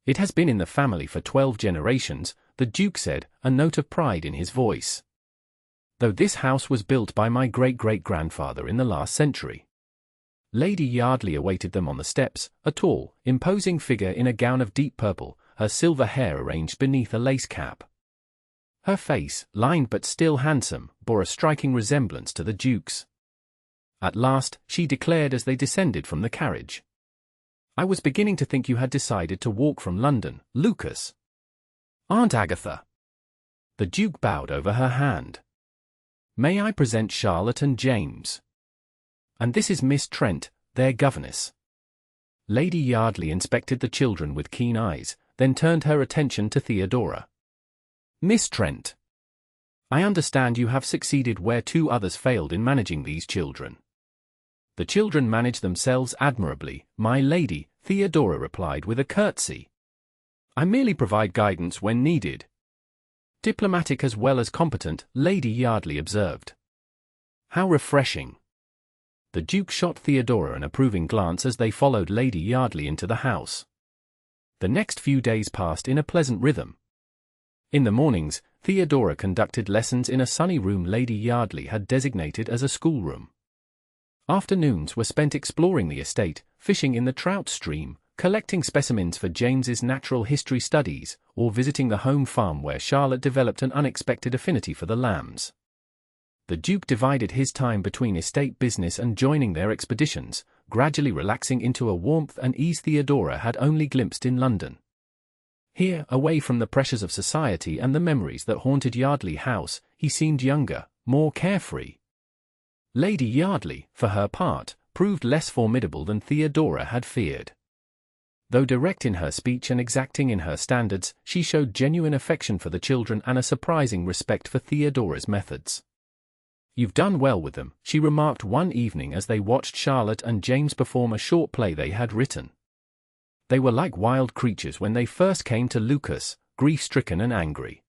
"It has been in the family for 12 generations, the Duke said, a note of pride in his voice. "Though this house was built by my great-great-grandfather in the last century." Lady Yardley awaited them on the steps, a tall, imposing figure in a gown of deep purple, her silver hair arranged beneath a lace cap. Her face, lined but still handsome, bore a striking resemblance to the Duke's. At last, she declared as they descended from the carriage. "I was beginning to think you had decided to walk from London, Lucas." "Aunt Agatha." The Duke bowed over her hand. "May I present Charlotte and James? And this is Miss Trent, their governess." Lady Yardley inspected the children with keen eyes, then turned her attention to Theodora. "Miss Trent, I understand you have succeeded where 2 others failed in managing these children." "The children manage themselves admirably, my lady," Theodora replied with a curtsy. "I merely provide guidance when needed." "Diplomatic as well as competent," Lady Yardley observed. "How refreshing." The Duke shot Theodora an approving glance as they followed Lady Yardley into the house. The next few days passed in a pleasant rhythm. In the mornings, Theodora conducted lessons in a sunny room Lady Yardley had designated as a schoolroom. Afternoons were spent exploring the estate, fishing in the trout stream, collecting specimens for James's natural history studies, or visiting the home farm where Charlotte developed an unexpected affinity for the lambs. The Duke divided his time between estate business and joining their expeditions, gradually relaxing into a warmth and ease Theodora had only glimpsed in London. Here, away from the pressures of society and the memories that haunted Yardley House, he seemed younger, more carefree. Lady Yardley, for her part, proved less formidable than Theodora had feared. Though direct in her speech and exacting in her standards, she showed genuine affection for the children and a surprising respect for Theodora's methods. "You've done well with them," she remarked one evening as they watched Charlotte and James perform a short play they had written. "They were like wild creatures when they first came to Lucas, grief-stricken and angry.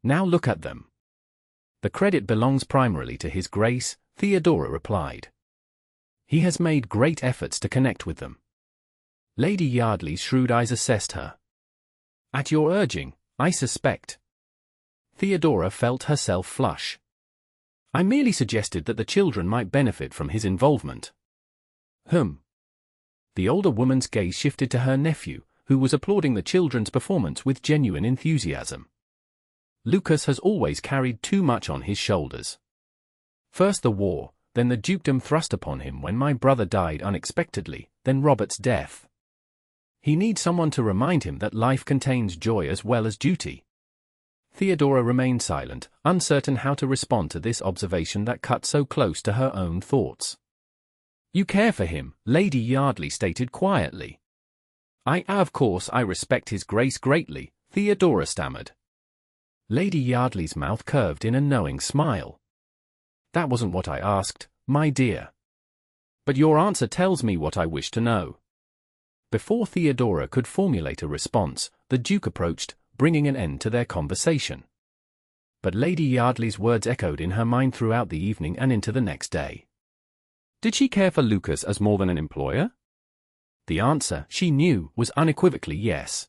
Now look at them." "The credit belongs primarily to His Grace," Theodora replied. "He has made great efforts to connect with them." Lady Yardley's shrewd eyes assessed her. "At your urging, I suspect." Theodora felt herself flush. "I merely suggested that the children might benefit from his involvement." The older woman's gaze shifted to her nephew, who was applauding the children's performance with genuine enthusiasm. Lucas has always carried too much on his shoulders. First the war, then the dukedom thrust upon him when my brother died unexpectedly, then Robert's death. He needs someone to remind him that life contains joy as well as duty." Theodora remained silent, uncertain how to respond to this observation that cut so close to her own thoughts. "You care for him," Lady Yardley stated quietly. Of course I respect his grace greatly," Theodora stammered. Lady Yardley's mouth curved in a knowing smile. "That wasn't what I asked, my dear. But your answer tells me what I wish to know." Before Theodora could formulate a response, the Duke approached, bringing an end to their conversation. But Lady Yardley's words echoed in her mind throughout the evening and into the next day. Did she care for Lucas as more than an employer? The answer, she knew, was unequivocally yes.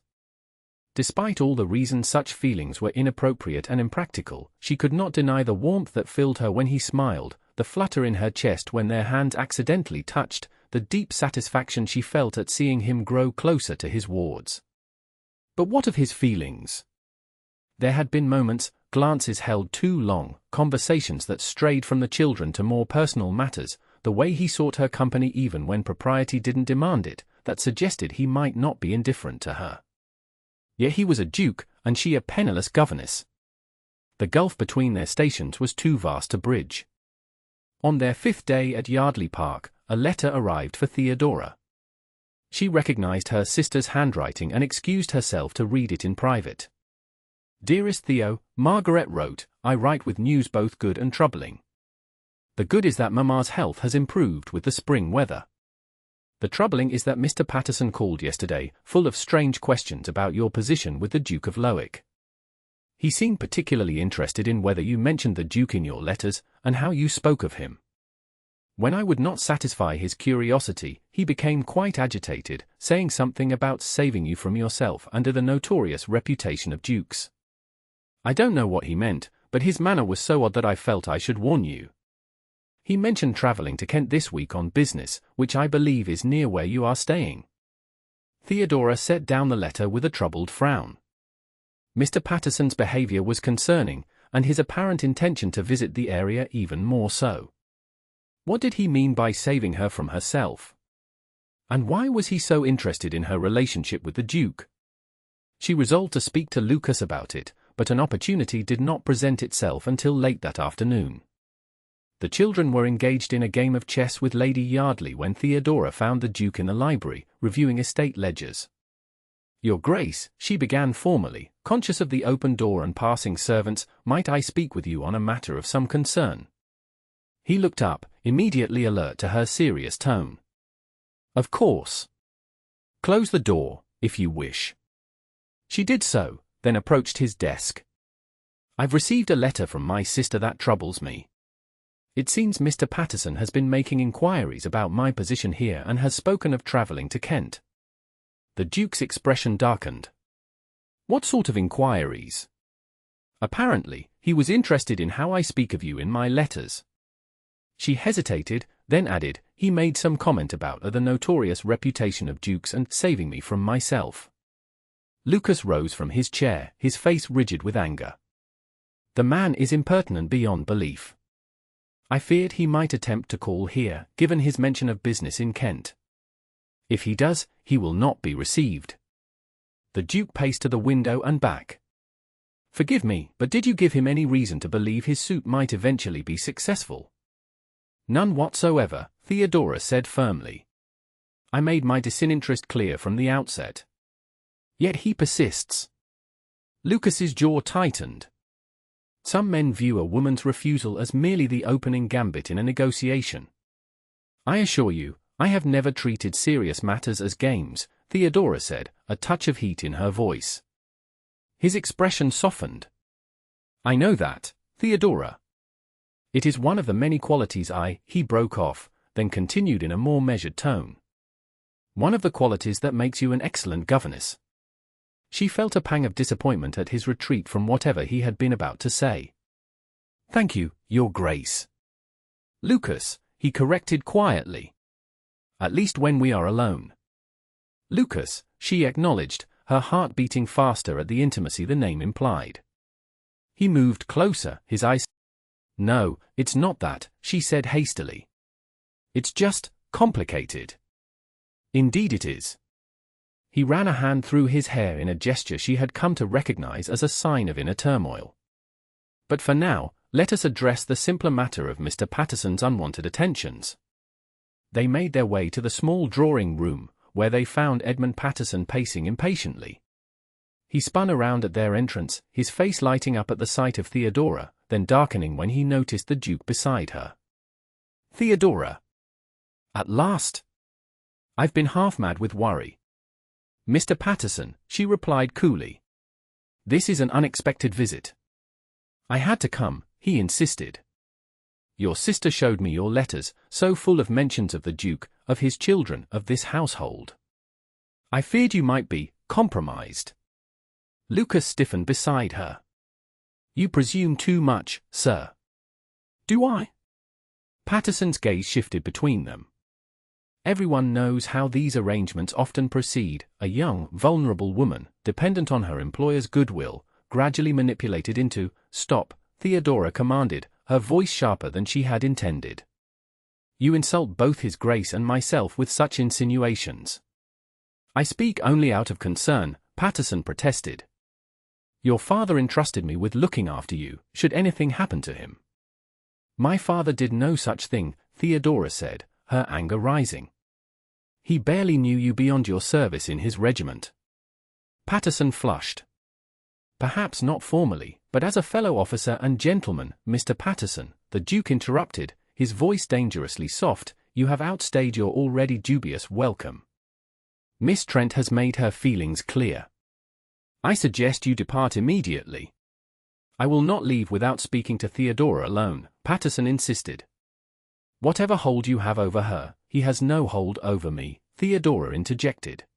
Despite all the reasons such feelings were inappropriate and impractical, she could not deny the warmth that filled her when he smiled, the flutter in her chest when their hands accidentally touched, the deep satisfaction she felt at seeing him grow closer to his wards. But what of his feelings? There had been moments, glances held too long, conversations that strayed from the children to more personal matters, the way he sought her company even when propriety didn't demand it, that suggested he might not be indifferent to her. Yet he was a duke, and she a penniless governess. The gulf between their stations was too vast to bridge. On their 5th day at Yardley Park, a letter arrived for Theodora. She recognized her sister's handwriting and excused herself to read it in private. "Dearest Theo," Margaret wrote, "I write with news both good and troubling. The good is that Mamma's health has improved with the spring weather. The troubling is that Mr. Patterson called yesterday, full of strange questions about your position with the Duke of Lowick. He seemed particularly interested in whether you mentioned the Duke in your letters, and how you spoke of him. When I would not satisfy his curiosity, he became quite agitated, saying something about saving you from yourself under the notorious reputation of dukes. I don't know what he meant, but his manner was so odd that I felt I should warn you. He mentioned travelling to Kent this week on business, which I believe is near where you are staying." Theodora set down the letter with a troubled frown. Mr. Patterson's behaviour was concerning, and his apparent intention to visit the area even more so. What did he mean by saving her from herself? And why was he so interested in her relationship with the Duke? She resolved to speak to Lucas about it, but an opportunity did not present itself until late that afternoon. The children were engaged in a game of chess with Lady Yardley when Theodora found the Duke in the library, reviewing estate ledgers. "Your Grace," she began formally, conscious of the open door and passing servants, "might I speak with you on a matter of some concern?" He looked up, immediately alert to her serious tone. "Of course. Close the door, if you wish." She did so, then approached his desk. "I've received a letter from my sister that troubles me. It seems Mr. Patterson has been making inquiries about my position here and has spoken of travelling to Kent." The Duke's expression darkened. "What sort of inquiries?" "Apparently, he was interested in how I speak of you in my letters." She hesitated, then added, "He made some comment about the notorious reputation of dukes and saving me from myself." Lucas rose from his chair, his face rigid with anger. "The man is impertinent beyond belief. I feared he might attempt to call here, given his mention of business in Kent. If he does, he will not be received." The Duke paced to the window and back. "Forgive me, but did you give him any reason to believe his suit might eventually be successful?" "None whatsoever," Theodora said firmly. "I made my disinterest clear from the outset." "Yet he persists." Lucas's jaw tightened. Some men view a woman's refusal as merely the opening gambit in a negotiation. "I assure you, I have never treated serious matters as games," Theodora said, a touch of heat in her voice. His expression softened. "I know that, Theodora. It is one of the many qualities he broke off, then continued in a more measured tone. "One of the qualities that makes you an excellent governess." She felt a pang of disappointment at his retreat from whatever he had been about to say. "Thank you, Your Grace." "Lucas," he corrected quietly. "At least when we are alone." "Lucas," she acknowledged, her heart beating faster at the intimacy the name implied. He moved closer, his eyes. "No, it's not that," she said hastily. "It's just complicated." "Indeed it is." He ran a hand through his hair in a gesture she had come to recognize as a sign of inner turmoil. "But for now, let us address the simpler matter of Mr. Patterson's unwanted attentions." They made their way to the small drawing room, where they found Edmund Patterson pacing impatiently. He spun around at their entrance, his face lighting up at the sight of Theodora, then darkening when he noticed the Duke beside her. "Theodora! At last! I've been half mad with worry." "Mr. Patterson," she replied coolly. "This is an unexpected visit." "I had to come," he insisted. "Your sister showed me your letters, so full of mentions of the Duke, of his children, of this household. I feared you might be compromised." Lucas stiffened beside her. "You presume too much, sir." "Do I?" Patterson's gaze shifted between them. "Everyone knows how these arrangements often proceed. A young, vulnerable woman, dependent on her employer's goodwill, gradually manipulated into, "Stop," Theodora commanded, her voice sharper than she had intended. "You insult both His Grace and myself with such insinuations." "I speak only out of concern," Patterson protested. "Your father entrusted me with looking after you, should anything happen to him." "My father did no such thing," Theodora said, her anger rising. "He barely knew you beyond your service in his regiment." Patterson flushed. "Perhaps not formally, but as a fellow officer and gentleman, Mr. Patterson," the Duke interrupted, his voice dangerously soft, "you have outstayed your already dubious welcome. Miss Trent has made her feelings clear. I suggest you depart immediately." "I will not leave without speaking to Theodora alone," Patterson insisted. "Whatever hold you have over her, he has no hold over me," Theodora interjected.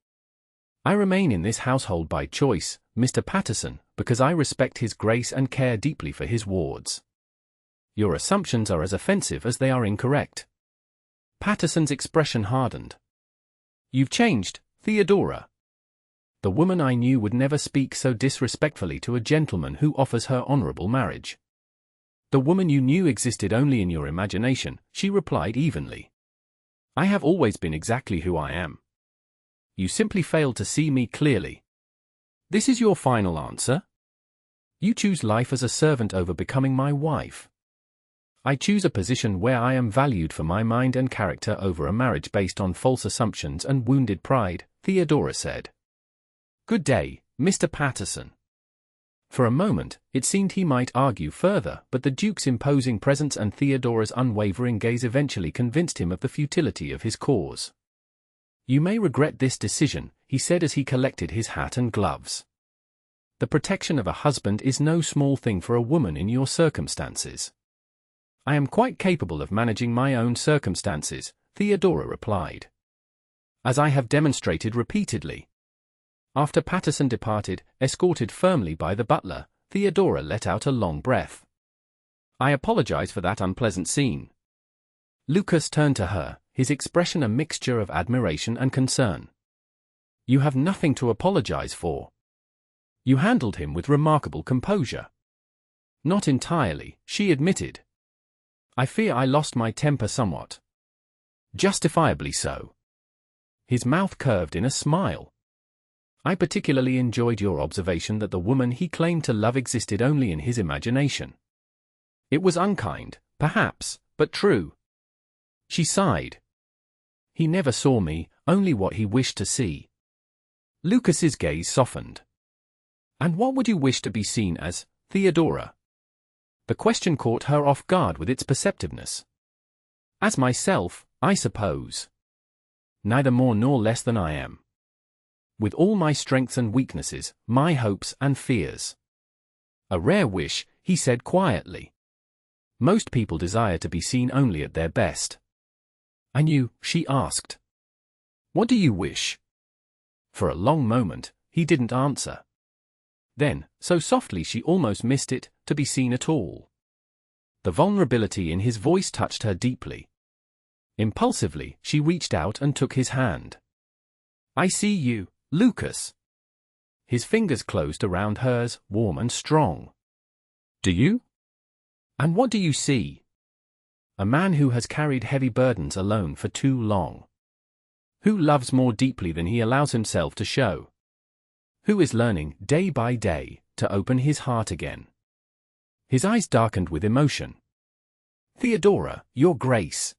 "I remain in this household by choice, Mr. Patterson, because I respect His Grace and care deeply for his wards." "Your assumptions are as offensive as they are incorrect." Patterson's expression hardened. "You've changed, Theodora. The woman I knew would never speak so disrespectfully to a gentleman who offers her honorable marriage." "The woman you knew existed only in your imagination," she replied evenly. "I have always been exactly who I am. You simply failed to see me clearly." "This is your final answer? You choose life as a servant over becoming my wife." "I choose a position where I am valued for my mind and character over a marriage based on false assumptions and wounded pride," Theodora said. "Good day, Mr. Patterson." For a moment, it seemed he might argue further, but the Duke's imposing presence and Theodora's unwavering gaze eventually convinced him of the futility of his cause. "You may regret this decision," he said as he collected his hat and gloves. "The protection of a husband is no small thing for a woman in your circumstances." "I am quite capable of managing my own circumstances," Theodora replied. "As I have demonstrated repeatedly." After Patterson departed, escorted firmly by the butler, Theodora let out a long breath. "I apologize for that unpleasant scene." Lucas turned to her, his expression a mixture of admiration and concern. "You have nothing to apologize for. You handled him with remarkable composure." "Not entirely," she admitted. "I fear I lost my temper somewhat." "Justifiably so." His mouth curved in a smile. "I particularly enjoyed your observation that the woman he claimed to love existed only in his imagination. It was unkind, perhaps, but true." She sighed. "He never saw me, only what he wished to see." Lucas's gaze softened. "And what would you wish to be seen as, Theodora?" The question caught her off guard with its perceptiveness. "As myself, I suppose. Neither more nor less than I am. With all my strengths and weaknesses, my hopes and fears." "A rare wish," he said quietly. "Most people desire to be seen only at their best." "And you?" she asked. "What do you wish?" For a long moment, he didn't answer. Then, so softly she almost missed it, to be seen at all. The vulnerability in his voice touched her deeply. Impulsively, she reached out and took his hand. "I see you, Lucas." His fingers closed around hers, warm and strong. Do you? And what do you see? A man who has carried heavy burdens alone for too long. Who loves more deeply than he allows himself to show. Who is learning, day by day, to open his heart again. His eyes darkened with emotion. Theodora, your grace.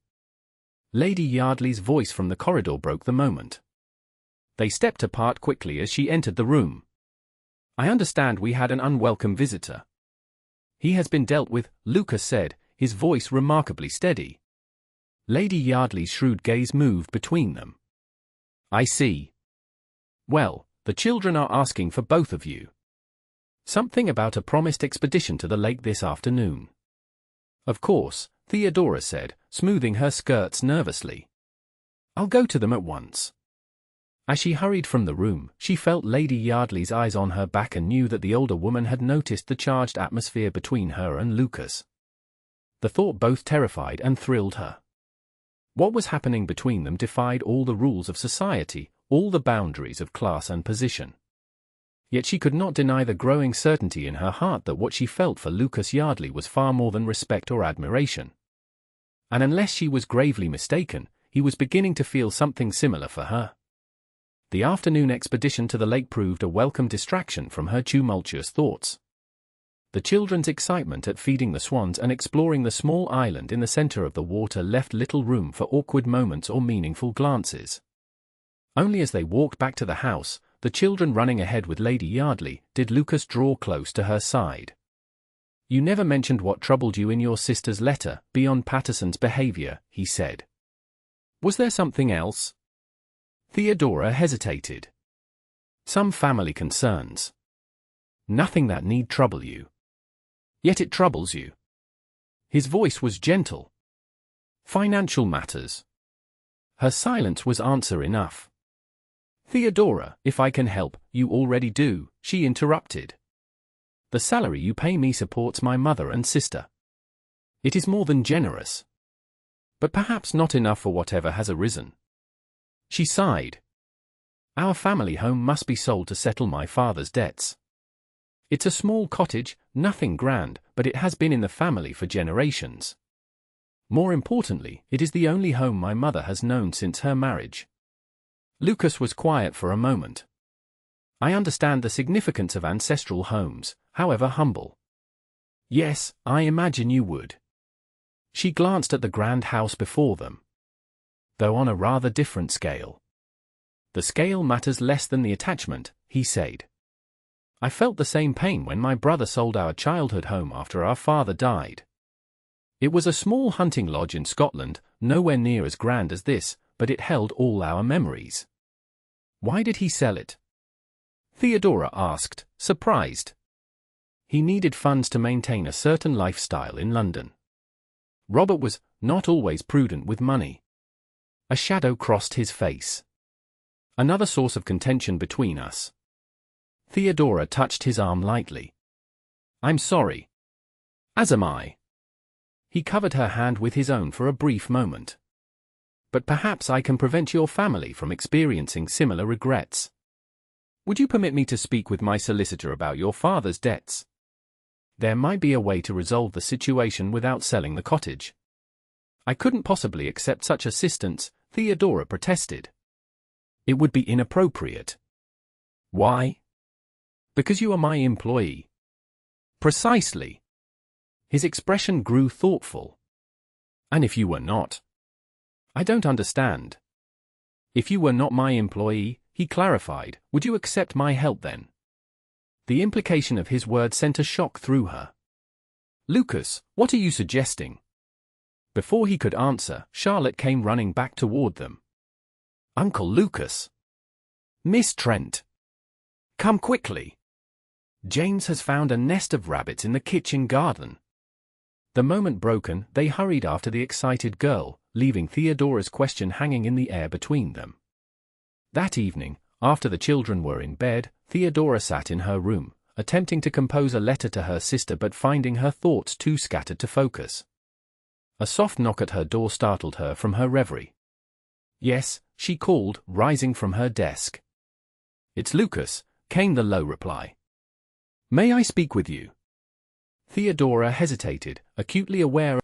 Lady Yardley's voice from the corridor broke the moment. They stepped apart quickly as she entered the room. I understand we had an unwelcome visitor. He has been dealt with, Lucas said, his voice remarkably steady. Lady Yardley's shrewd gaze moved between them. I see. Well, the children are asking for both of you. Something about a promised expedition to the lake this afternoon. Of course, Theodora said, smoothing her skirts nervously. I'll go to them at once. As she hurried from the room, she felt Lady Yardley's eyes on her back and knew that the older woman had noticed the charged atmosphere between her and Lucas. The thought both terrified and thrilled her. What was happening between them defied all the rules of society, all the boundaries of class and position. Yet she could not deny the growing certainty in her heart that what she felt for Lucas Yardley was far more than respect or admiration. And unless she was gravely mistaken, he was beginning to feel something similar for her. The afternoon expedition to the lake proved a welcome distraction from her tumultuous thoughts. The children's excitement at feeding the swans and exploring the small island in the center of the water left little room for awkward moments or meaningful glances. Only as they walked back to the house, the children running ahead with Lady Yardley, did Lucas draw close to her side. You never mentioned what troubled you in your sister's letter, beyond Patterson's behavior, he said. Was there something else? Theodora hesitated. Some family concerns. Nothing that need trouble you. Yet it troubles you. His voice was gentle. Financial matters. Her silence was answer enough. Theodora, if I can help, you already do, she interrupted. The salary you pay me supports my mother and sister. It is more than generous. But perhaps not enough for whatever has arisen. She sighed. Our family home must be sold to settle my father's debts. It's a small cottage, nothing grand, but it has been in the family for generations. More importantly, it is the only home my mother has known since her marriage. Lucas was quiet for a moment. I understand the significance of ancestral homes, however humble. Yes, I imagine you would. She glanced at the grand house before them. Though on a rather different scale. The scale matters less than the attachment, he said. I felt the same pain when my brother sold our childhood home after our father died. It was a small hunting lodge in Scotland, nowhere near as grand as this, but it held all our memories. Why did he sell it? Theodora asked, surprised. He needed funds to maintain a certain lifestyle in London. Robert was not always prudent with money. A shadow crossed his face. Another source of contention between us. Theodora touched his arm lightly. I'm sorry. As am I. He covered her hand with his own for a brief moment. But perhaps I can prevent your family from experiencing similar regrets. Would you permit me to speak with my solicitor about your father's debts? There might be a way to resolve the situation without selling the cottage. I couldn't possibly accept such assistance, Theodora protested. It would be inappropriate. Why? Because you are my employee. Precisely. His expression grew thoughtful. And if you were not? I don't understand. If you were not my employee, he clarified, would you accept my help then? The implication of his words sent a shock through her. Lucas, what are you suggesting? Before he could answer, Charlotte came running back toward them. Uncle Lucas. Miss Trent. Come quickly. James has found a nest of rabbits in the kitchen garden. The moment broken, they hurried after the excited girl, leaving Theodora's question hanging in the air between them. That evening, after the children were in bed, Theodora sat in her room, attempting to compose a letter to her sister but finding her thoughts too scattered to focus. A soft knock at her door startled her from her reverie. Yes, she called, rising from her desk. It's Lucas, came the low reply. May I speak with you? Theodora hesitated, acutely aware.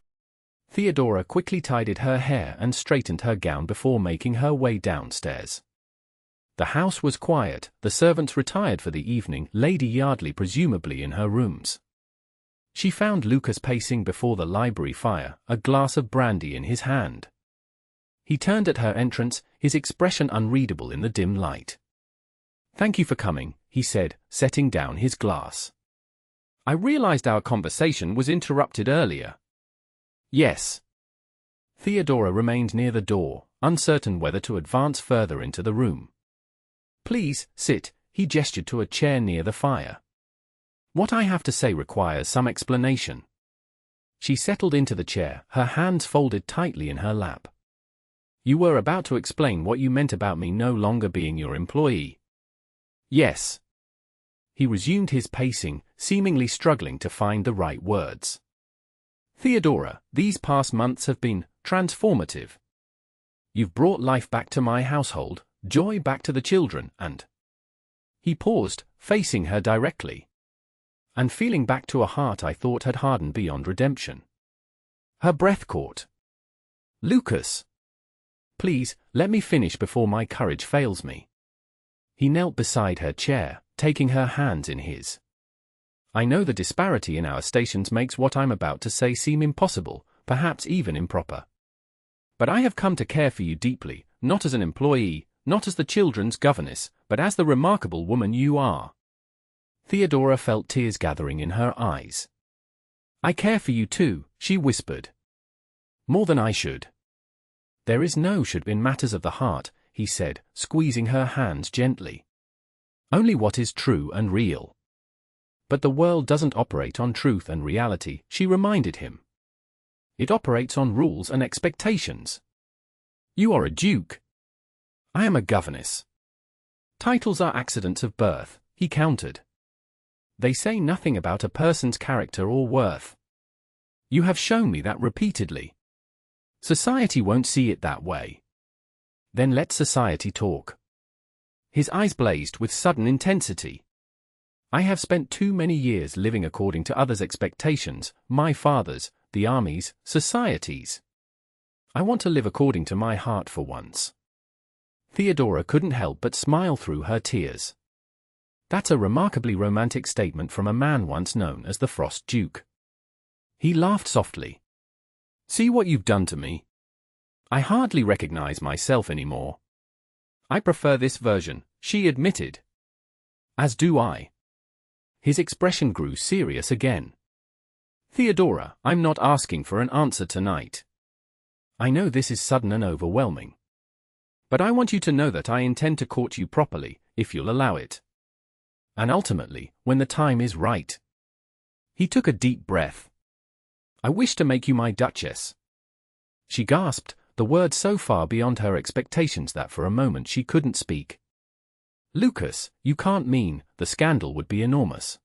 Theodora quickly tidied her hair and straightened her gown before making her way downstairs. The house was quiet, the servants retired for the evening, Lady Yardley presumably in her rooms. She found Lucas pacing before the library fire, a glass of brandy in his hand. He turned at her entrance, his expression unreadable in the dim light. "Thank you for coming," he said, setting down his glass. "I realized our conversation was interrupted earlier." "Yes." Theodora remained near the door, uncertain whether to advance further into the room. "Please, sit," he gestured to a chair near the fire. "What I have to say requires some explanation." She settled into the chair, her hands folded tightly in her lap. "You were about to explain what you meant about me no longer being your employee." "Yes." He resumed his pacing, seemingly struggling to find the right words. "Theodora, these past months have been transformative. You've brought life back to my household, joy back to the children, and—" He paused, facing her directly. "And feeling back to a heart I thought had hardened beyond redemption." Her breath caught. "Lucas! Please, let me finish before my courage fails me." He knelt beside her chair, taking her hands in his. "I know the disparity in our stations makes what I'm about to say seem impossible, perhaps even improper. But I have come to care for you deeply, not as an employee, not as the children's governess, but as the remarkable woman you are." Theodora felt tears gathering in her eyes. "I care for you too," she whispered. "More than I should." "There is no should in matters of the heart," he said, squeezing her hands gently. "Only what is true and real." "But the world doesn't operate on truth and reality," she reminded him. "It operates on rules and expectations. You are a duke. I am a governess. Titles are accidents of birth," he countered. "They say nothing about a person's character or worth. You have shown me that repeatedly. Society won't see it that way." "Then let society talk." His eyes blazed with sudden intensity. "I have spent too many years living according to others' expectations, my father's, the army's, society's. I want to live according to my heart for once." Theodora couldn't help but smile through her tears. "That's a remarkably romantic statement from a man once known as the Frost Duke." He laughed softly. "See what you've done to me? I hardly recognize myself anymore." "I prefer this version," she admitted. "As do I." His expression grew serious again. "Theodora, I'm not asking for an answer tonight. I know this is sudden and overwhelming. But I want you to know that I intend to court you properly, if you'll allow it. And ultimately, when the time is right." He took a deep breath. "I wish to make you my duchess." She gasped, the word so far beyond her expectations that for a moment she couldn't speak. "Lucas, you can't mean," the scandal would be enormous.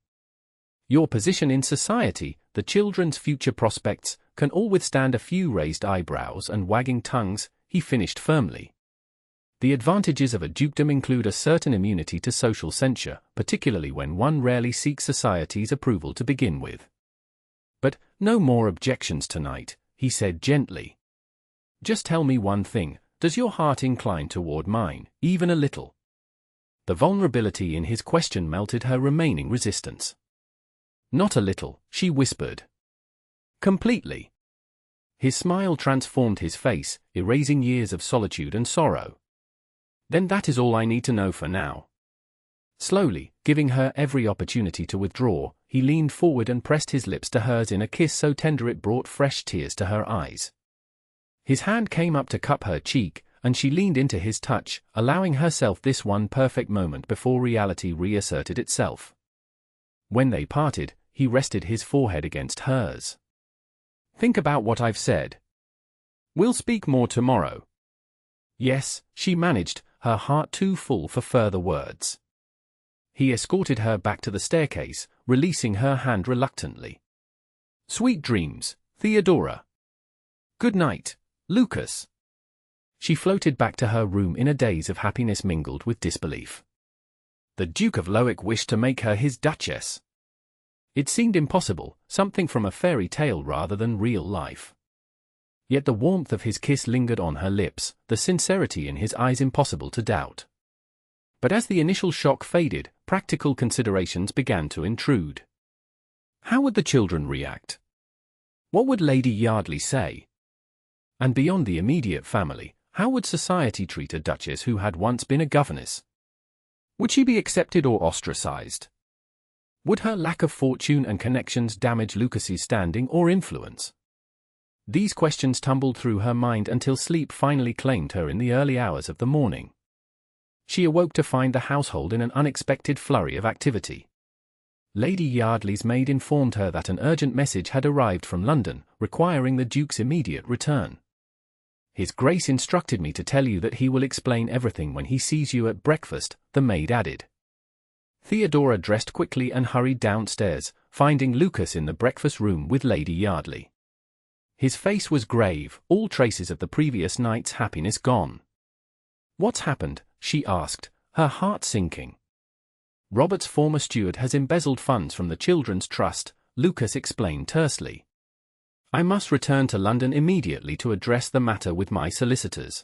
"Your position in society, the children's future prospects, can all withstand a few raised eyebrows and wagging tongues," he finished firmly. "The advantages of a dukedom include a certain immunity to social censure, particularly when one rarely seeks society's approval to begin with. But no more objections tonight," he said gently. "Just tell me one thing, does your heart incline toward mine, even a little?" The vulnerability in his question melted her remaining resistance. "Not a little," she whispered. "Completely." His smile transformed his face, erasing years of solitude and sorrow. "Then that is all I need to know for now." Slowly, giving her every opportunity to withdraw, he leaned forward and pressed his lips to hers in a kiss so tender it brought fresh tears to her eyes. His hand came up to cup her cheek, and she leaned into his touch, allowing herself this one perfect moment before reality reasserted itself. When they parted, he rested his forehead against hers. "Think about what I've said. We'll speak more tomorrow." "Yes," she managed, her heart too full for further words. He escorted her back to the staircase, releasing her hand reluctantly. "Sweet dreams, Theodora." "Good night, Lucas." She floated back to her room in a daze of happiness mingled with disbelief. The Duke of Lowick wished to make her his duchess. It seemed impossible, something from a fairy tale rather than real life. Yet the warmth of his kiss lingered on her lips, the sincerity in his eyes impossible to doubt. But as the initial shock faded, practical considerations began to intrude. How would the children react? What would Lady Yardley say? And beyond the immediate family, how would society treat a duchess who had once been a governess? Would she be accepted or ostracized? Would her lack of fortune and connections damage Lucas's standing or influence? These questions tumbled through her mind until sleep finally claimed her in the early hours of the morning. She awoke to find the household in an unexpected flurry of activity. Lady Yardley's maid informed her that an urgent message had arrived from London, requiring the Duke's immediate return. "His Grace instructed me to tell you that he will explain everything when he sees you at breakfast," the maid added. Theodora dressed quickly and hurried downstairs, finding Lucas in the breakfast room with Lady Yardley. His face was grave, all traces of the previous night's happiness gone. "What's happened?" she asked, her heart sinking. "Robert's former steward has embezzled funds from the Children's Trust," Lucas explained tersely. "I must return to London immediately to address the matter with my solicitors."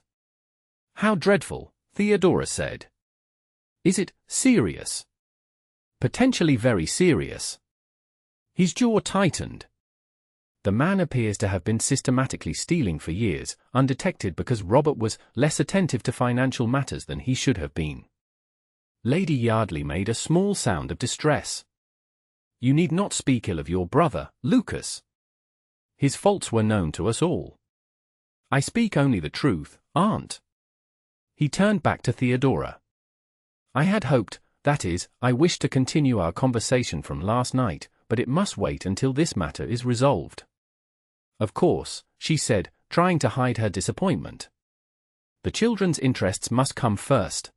"How dreadful," Theodora said. "Is it serious?" "Potentially very serious." His jaw tightened. "The man appears to have been systematically stealing for years, undetected because Robert was less attentive to financial matters than he should have been." Lady Yardley made a small sound of distress. "You need not speak ill of your brother, Lucas. His faults were known to us all." "I speak only the truth, aunt." He turned back to Theodora. "I had hoped, that is, I wished to continue our conversation from last night, but it must wait until this matter is resolved." "Of course," she said, trying to hide her disappointment. "The children's interests must come first."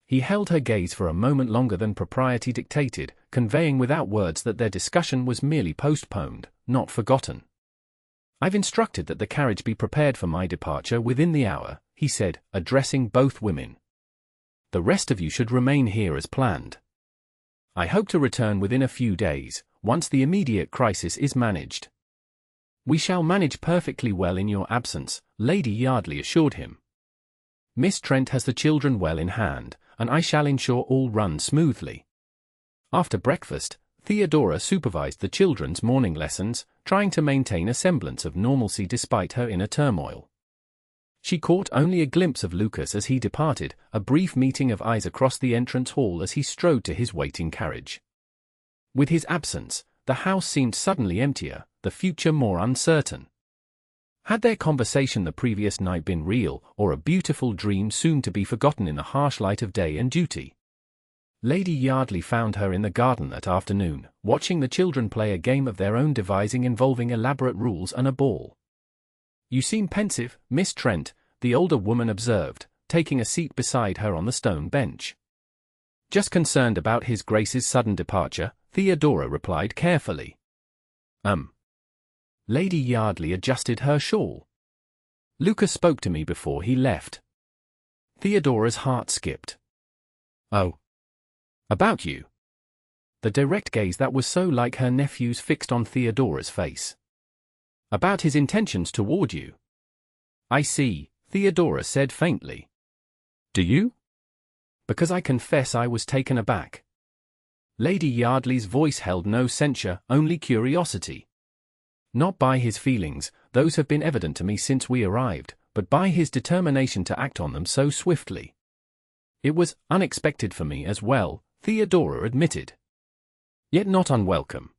He held her gaze for a moment longer than propriety dictated, conveying without words that their discussion was merely postponed, not forgotten. "I've instructed that the carriage be prepared for my departure within the hour," he said, addressing both women. "The rest of you should remain here as planned. I hope to return within a few days, once the immediate crisis is managed." "We shall manage perfectly well in your absence," Lady Yardley assured him. "Miss Trent has the children well in hand, and I shall ensure all runs smoothly." After breakfast, Theodora supervised the children's morning lessons, trying to maintain a semblance of normalcy despite her inner turmoil. She caught only a glimpse of Lucas as he departed, a brief meeting of eyes across the entrance hall as he strode to his waiting carriage. With his absence, the house seemed suddenly emptier, the future more uncertain. Had their conversation the previous night been real, or a beautiful dream soon to be forgotten in the harsh light of day and duty? Lady Yardley found her in the garden that afternoon, watching the children play a game of their own devising involving elaborate rules and a ball. "You seem pensive, Miss Trent," the older woman observed, taking a seat beside her on the stone bench. "Just concerned about His Grace's sudden departure," Theodora replied carefully. Lady Yardley adjusted her shawl. "Lucas spoke to me before he left." Theodora's heart skipped. "Oh. About you?" The direct gaze that was so like her nephew's fixed on Theodora's face. "About his intentions toward you." "I see," Theodora said faintly. "Do you?" "Because I confess I was taken aback." Lady Yardley's voice held no censure, only curiosity. "Not by his feelings, those have been evident to me since we arrived, but by his determination to act on them so swiftly." "It was unexpected for me as well," Theodora admitted. "Yet not unwelcome."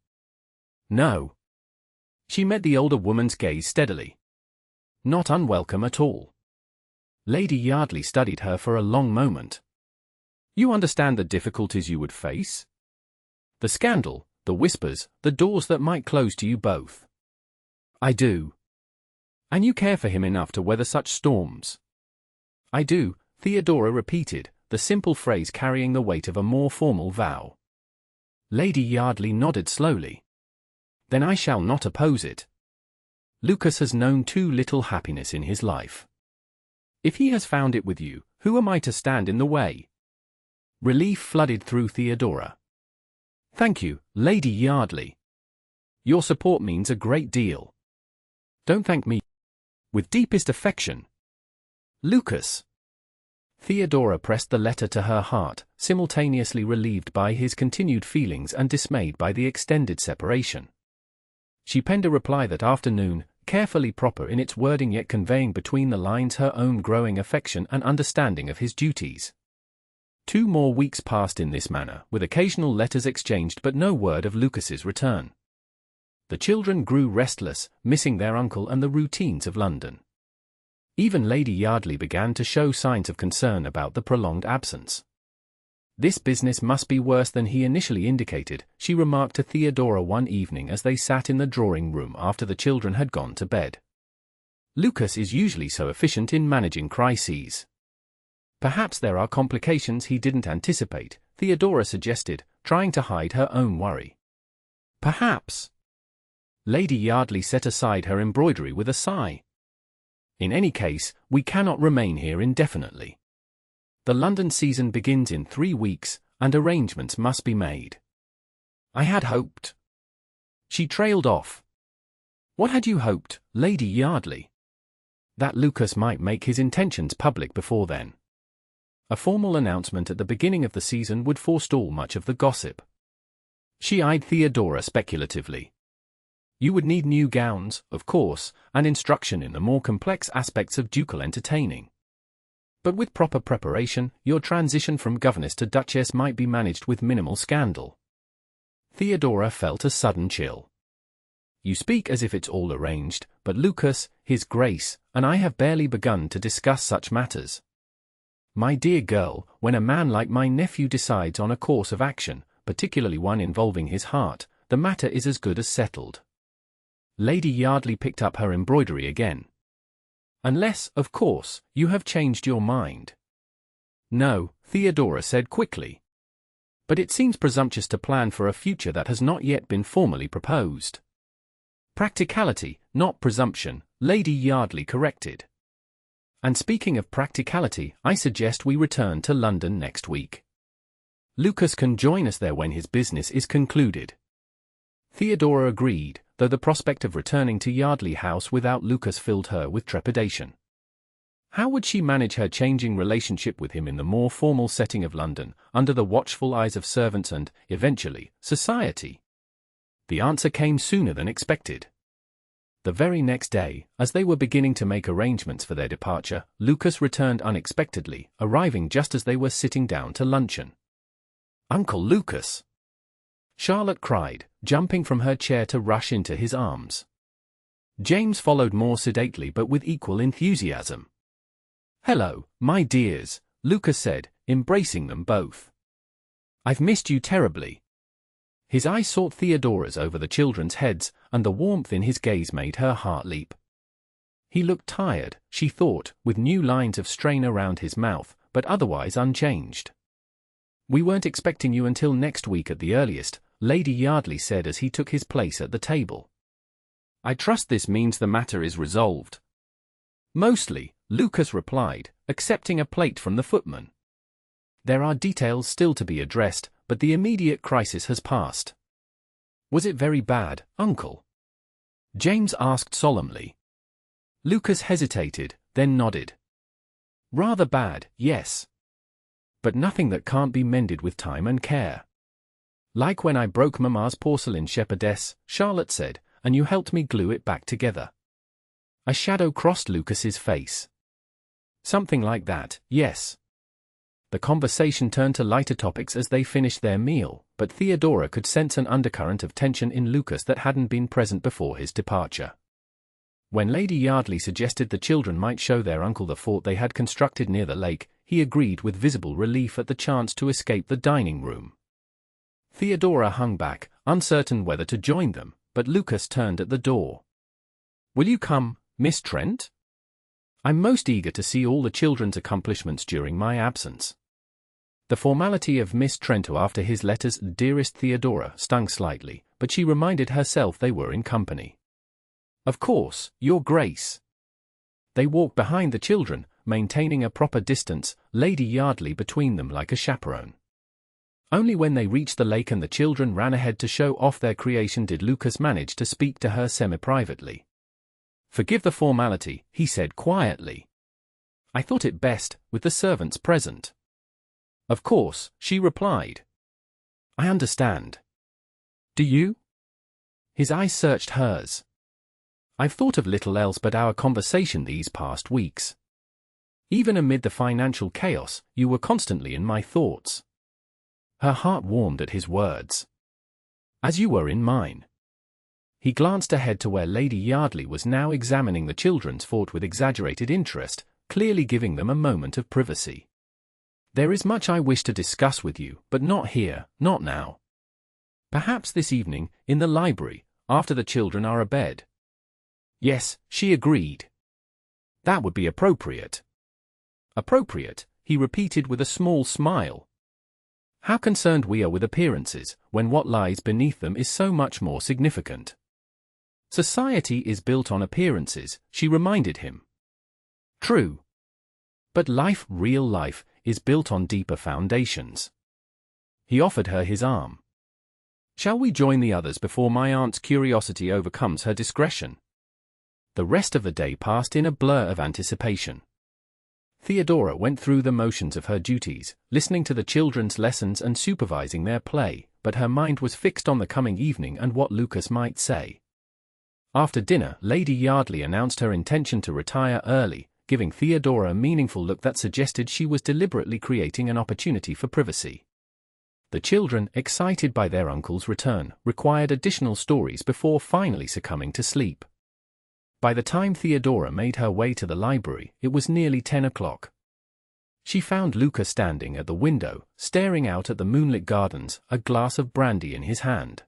"No." She met the older woman's gaze steadily. "Not unwelcome at all." Lady Yardley studied her for a long moment. "You understand the difficulties you would face? The scandal, the whispers, the doors that might close to you both." "I do." "And you care for him enough to weather such storms?" "I do," Theodora repeated, the simple phrase carrying the weight of a more formal vow. Lady Yardley nodded slowly. "Then I shall not oppose it. Lucas has known too little happiness in his life. If he has found it with you, who am I to stand in the way?" Relief flooded through Theodora. Thank you, Lady Yardley. Your support means a great deal. Don't thank me. With deepest affection. Lucas. Theodora pressed the letter to her heart, simultaneously relieved by his continued feelings and dismayed by the extended separation. She penned a reply that afternoon, carefully proper in its wording yet conveying between the lines her own growing affection and understanding of his duties. 2 more weeks passed in this manner, with occasional letters exchanged but no word of Lucas's return. The children grew restless, missing their uncle and the routines of London. Even Lady Yardley began to show signs of concern about the prolonged absence. This business must be worse than he initially indicated, she remarked to Theodora one evening as they sat in the drawing-room after the children had gone to bed. Lucas is usually so efficient in managing crises. Perhaps there are complications he didn't anticipate, Theodora suggested, trying to hide her own worry. Perhaps. Lady Yardley set aside her embroidery with a sigh. In any case, we cannot remain here indefinitely. The London season begins in 3 weeks, and arrangements must be made. I had hoped. She trailed off. What had you hoped, Lady Yardley? That Lucas might make his intentions public before then. A formal announcement at the beginning of the season would forestall much of the gossip. She eyed Theodora speculatively. You would need new gowns, of course, and instruction in the more complex aspects of ducal entertaining. But with proper preparation, your transition from governess to duchess might be managed with minimal scandal. Theodora felt a sudden chill. You speak as if it's all arranged, but Lucas, his grace, and I have barely begun to discuss such matters. My dear girl, when a man like my nephew decides on a course of action, particularly one involving his heart, the matter is as good as settled. Lady Yardley picked up her embroidery again. Unless, of course, you have changed your mind. No, Theodora said quickly. But it seems presumptuous to plan for a future that has not yet been formally proposed. Practicality, not presumption, Lady Yardley corrected. And speaking of practicality, I suggest we return to London next week. Lucas can join us there when his business is concluded. Theodora agreed, though the prospect of returning to Yardley House without Lucas filled her with trepidation. How would she manage her changing relationship with him in the more formal setting of London, under the watchful eyes of servants and, eventually, society? The answer came sooner than expected. The very next day, as they were beginning to make arrangements for their departure, Lucas returned unexpectedly, arriving just as they were sitting down to luncheon. "Uncle Lucas!" Charlotte cried, jumping from her chair to rush into his arms. James followed more sedately but with equal enthusiasm. "Hello, my dears," Lucas said, embracing them both. "I've missed you terribly." His eye sought Theodora's over the children's heads, and the warmth in his gaze made her heart leap. He looked tired, she thought, with new lines of strain around his mouth, but otherwise unchanged. "We weren't expecting you until next week at the earliest," Lady Yardley said as he took his place at the table. "I trust this means the matter is resolved." "Mostly," Lucas replied, accepting a plate from the footman. "There are details still to be addressed, but the immediate crisis has passed." "Was it very bad, uncle?" James asked solemnly. Lucas hesitated, then nodded. "Rather bad, yes. But nothing that can't be mended with time and care. Like when I broke Mamma's porcelain shepherdess," Charlotte said, "and you helped me glue it back together." A shadow crossed Lucas's face. "Something like that, yes." The conversation turned to lighter topics as they finished their meal, but Theodora could sense an undercurrent of tension in Lucas that hadn't been present before his departure. When Lady Yardley suggested the children might show their uncle the fort they had constructed near the lake, he agreed with visible relief at the chance to escape the dining room. Theodora hung back, uncertain whether to join them, but Lucas turned at the door. "Will you come, Miss Trent? I'm most eager to see all the children's accomplishments during my absence." The formality of Miss Trent after his letters, "Dearest Theodora," stung slightly, but she reminded herself they were in company. "Of course, Your Grace." They walked behind the children, maintaining a proper distance, Lady Yardley between them like a chaperone. Only when they reached the lake and the children ran ahead to show off their creation did Lucas manage to speak to her semi-privately. "Forgive the formality," he said quietly. "I thought it best, with the servants present." "Of course," she replied. "I understand." "Do you?" His eyes searched hers. "I've thought of little else but our conversation these past weeks. Even amid the financial chaos, you were constantly in my thoughts." Her heart warmed at his words. "As you were in mine." He glanced ahead to where Lady Yardley was now examining the children's fort with exaggerated interest, clearly giving them a moment of privacy. "There is much I wish to discuss with you, but not here, not now. Perhaps this evening, in the library, after the children are abed." "Yes," she agreed. "That would be appropriate." "Appropriate," he repeated with a small smile. "How concerned we are with appearances, when what lies beneath them is so much more significant." "Society is built on appearances," she reminded him. "True. But life, real life, is built on deeper foundations." He offered her his arm. "Shall we join the others before my aunt's curiosity overcomes her discretion?" The rest of the day passed in a blur of anticipation. Theodora went through the motions of her duties, listening to the children's lessons and supervising their play, but her mind was fixed on the coming evening and what Lucas might say. After dinner, Lady Yardley announced her intention to retire early, giving Theodora a meaningful look that suggested she was deliberately creating an opportunity for privacy. The children, excited by their uncle's return, required additional stories before finally succumbing to sleep. By the time Theodora made her way to the library, it was nearly 10 o'clock. She found Lucas standing at the window, staring out at the moonlit gardens, a glass of brandy in his hand.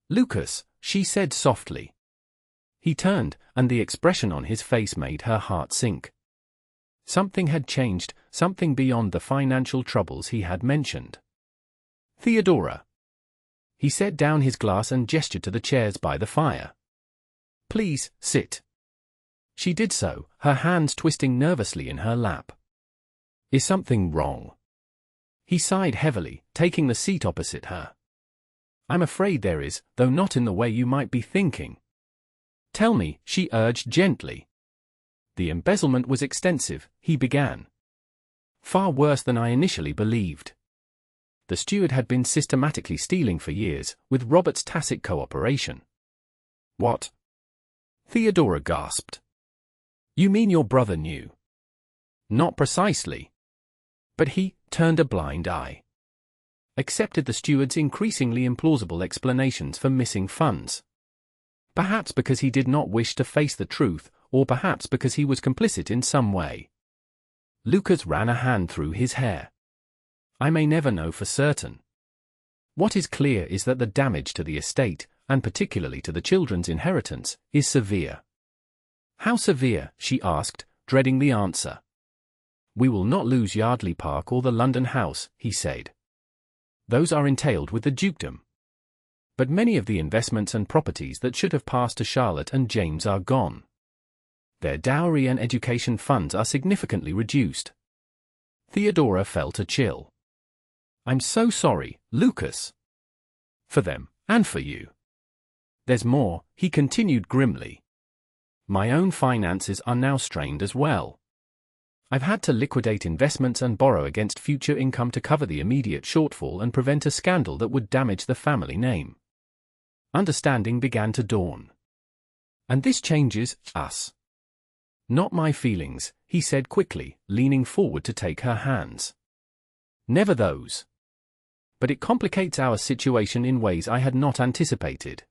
"Lucas," she said softly. He turned, and the expression on his face made her heart sink. Something had changed, something beyond the financial troubles he had mentioned. "Theodora." He set down his glass and gestured to the chairs by the fire. "Please, sit." She did so, her hands twisting nervously in her lap. "Is something wrong?" He sighed heavily, taking the seat opposite her. "I'm afraid there is, though not in the way you might be thinking." "Tell me," she urged gently. "The embezzlement was extensive," he began. "Far worse than I initially believed. The steward had been systematically stealing for years, with Robert's tacit cooperation." "What?" Theodora gasped. "You mean your brother knew?" "Not precisely. But he turned a blind eye. Accepted the steward's increasingly implausible explanations for missing funds. Perhaps because he did not wish to face the truth, or perhaps because he was complicit in some way." Lucas ran a hand through his hair. "I may never know for certain. What is clear is that the damage to the estate, and particularly to the children's inheritance, is severe." "How severe?" she asked, dreading the answer. "We will not lose Yardley Park or the London house," he said. "Those are entailed with the dukedom. But many of the investments and properties that should have passed to Charlotte and James are gone. Their dowry and education funds are significantly reduced." Theodora felt a chill. "I'm so sorry, Lucas. For them, and for you. There's more," he continued grimly. "My own finances are now strained as well. I've had to liquidate investments and borrow against future income to cover the immediate shortfall and prevent a scandal that would damage the family name." Understanding began to dawn. "And this changes us." "Not my feelings," he said quickly, leaning forward to take her hands. "Never those. But it complicates our situation in ways I had not anticipated.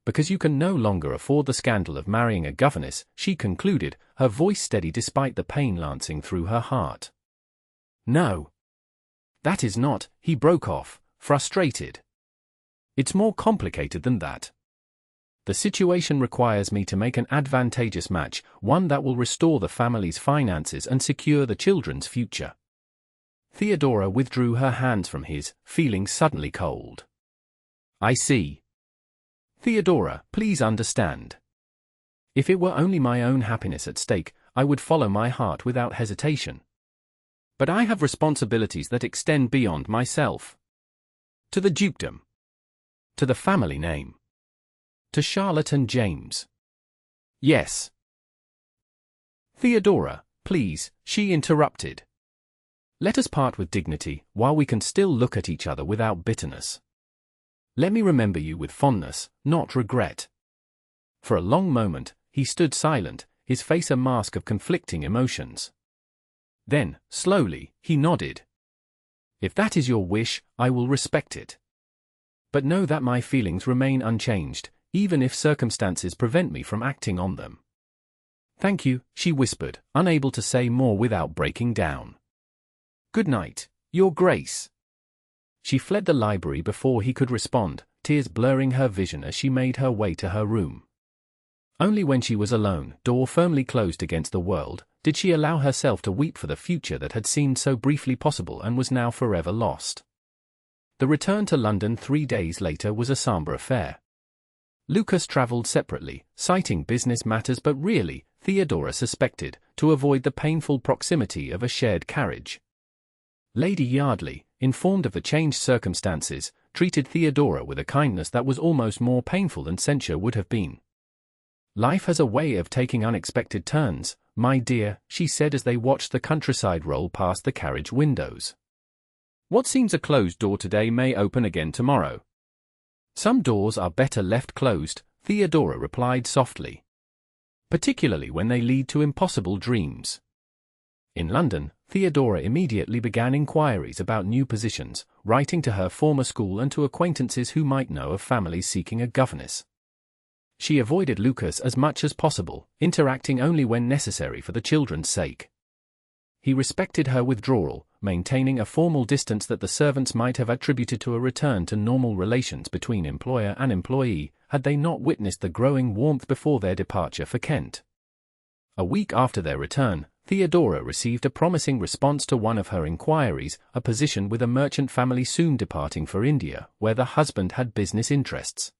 Because you can no longer afford the scandal of marrying a governess," she concluded, her voice steady despite the pain lancing through her heart. "No. That is not," he broke off, frustrated. "It's more complicated than that. The situation requires me to make an advantageous match, one that will restore the family's finances and secure the children's future." Theodora withdrew her hands from his, feeling suddenly cold. "I see. Theodora, please understand. If it were only my own happiness at stake, I would follow my heart without hesitation. But I have responsibilities that extend beyond myself. To the dukedom. To the family name. To Charlotte and James. Yes. Theodora, please, she interrupted. Let us part with dignity, while we can still look at each other without bitterness. Let me remember you with fondness, not regret. For a long moment, he stood silent, his face a mask of conflicting emotions. Then, slowly, he nodded. If that is your wish, I will respect it. But know that my feelings remain unchanged, even if circumstances prevent me from acting on them. Thank you, she whispered, unable to say more without breaking down. Good night, Your Grace. She fled the library before he could respond, tears blurring her vision as she made her way to her room. Only when she was alone, door firmly closed against the world, did she allow herself to weep for the future that had seemed so briefly possible and was now forever lost. The return to London 3 days later was a sombre affair. Lucas travelled separately, citing business matters, but really, Theodora suspected, to avoid the painful proximity of a shared carriage. Lady Yardley, informed of the changed circumstances, treated Theodora with a kindness that was almost more painful than censure would have been. Life has a way of taking unexpected turns, my dear, she said as they watched the countryside roll past the carriage windows. What seems a closed door today may open again tomorrow. Some doors are better left closed, Theodora replied softly. Particularly when they lead to impossible dreams. In London, Theodora immediately began inquiries about new positions, writing to her former school and to acquaintances who might know of families seeking a governess. She avoided Lucas as much as possible, interacting only when necessary for the children's sake. He respected her withdrawal, maintaining a formal distance that the servants might have attributed to a return to normal relations between employer and employee, had they not witnessed the growing warmth before their departure for Kent. A week after their return, Theodora received a promising response to one of her inquiries, a position with a merchant family soon departing for India, where the husband had business interests.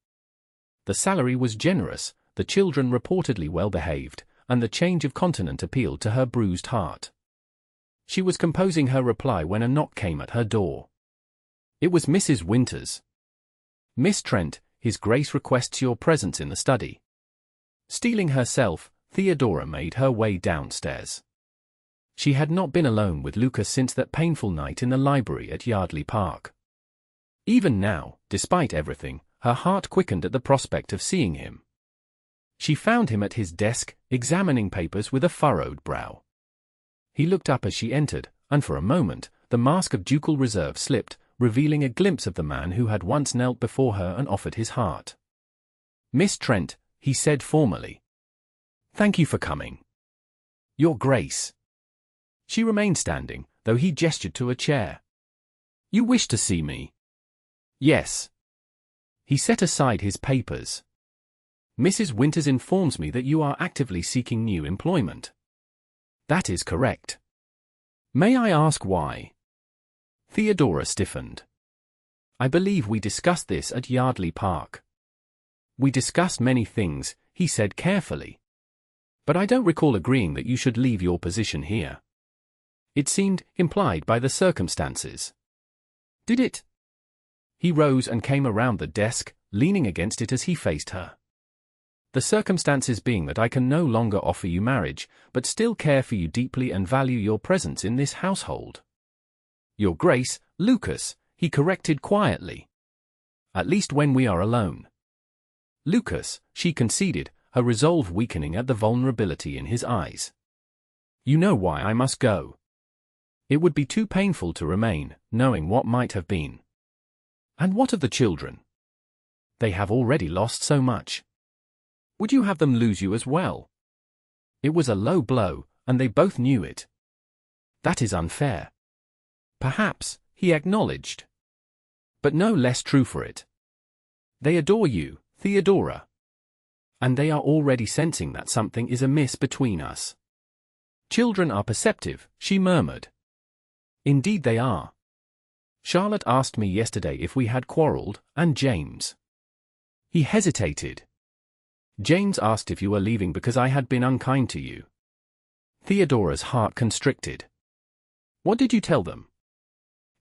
The salary was generous, the children reportedly well behaved, and the change of continent appealed to her bruised heart. She was composing her reply when a knock came at her door. It was Mrs. Winters. Miss Trent, His Grace requests your presence in the study. Steeling herself, Theodora made her way downstairs. She had not been alone with Lucas since that painful night in the library at Yardley Park. Even now, despite everything, her heart quickened at the prospect of seeing him. She found him at his desk, examining papers with a furrowed brow. He looked up as she entered, and for a moment, the mask of ducal reserve slipped, revealing a glimpse of the man who had once knelt before her and offered his heart. Miss Trent, he said formally. Thank you for coming. Your Grace. She remained standing, though he gestured to a chair. You wish to see me? Yes. He set aside his papers. Mrs. Winters informs me that you are actively seeking new employment. That is correct. May I ask why? Theodora stiffened. I believe we discussed this at Yardley Park. We discussed many things, he said carefully. But I don't recall agreeing that you should leave your position here. It seemed implied by the circumstances. Did it? He rose and came around the desk, leaning against it as he faced her. The circumstances being that I can no longer offer you marriage, but still care for you deeply and value your presence in this household. Your Grace, Lucas, he corrected quietly. At least when we are alone. Lucas, she conceded, her resolve weakening at the vulnerability in his eyes. You know why I must go. It would be too painful to remain, knowing what might have been. And what of the children? They have already lost so much. Would you have them lose you as well? It was a low blow, and they both knew it. That is unfair. Perhaps, he acknowledged. But no less true for it. They adore you, Theodora. And they are already sensing that something is amiss between us. Children are perceptive, she murmured. Indeed they are. Charlotte asked me yesterday if we had quarrelled, and James. He hesitated. James asked if you were leaving because I had been unkind to you. Theodora's heart constricted. What did you tell them?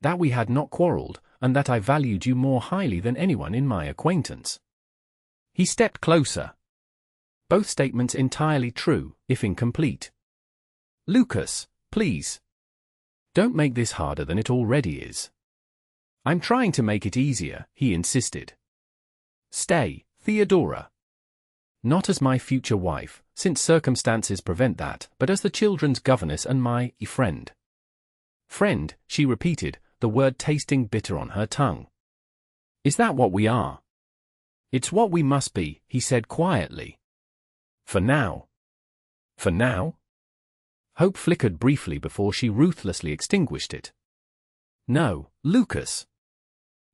That we had not quarrelled, and that I valued you more highly than anyone in my acquaintance. He stepped closer. Both statements entirely true, if incomplete. Lucas, please. Don't make this harder than it already is. I'm trying to make it easier, he insisted. Stay, Theodora. Not as my future wife, since circumstances prevent that, but as the children's governess and my friend. Friend, she repeated, the word tasting bitter on her tongue. Is that what we are? It's what we must be, he said quietly. For now. For now? Hope flickered briefly before she ruthlessly extinguished it. No, Lucas.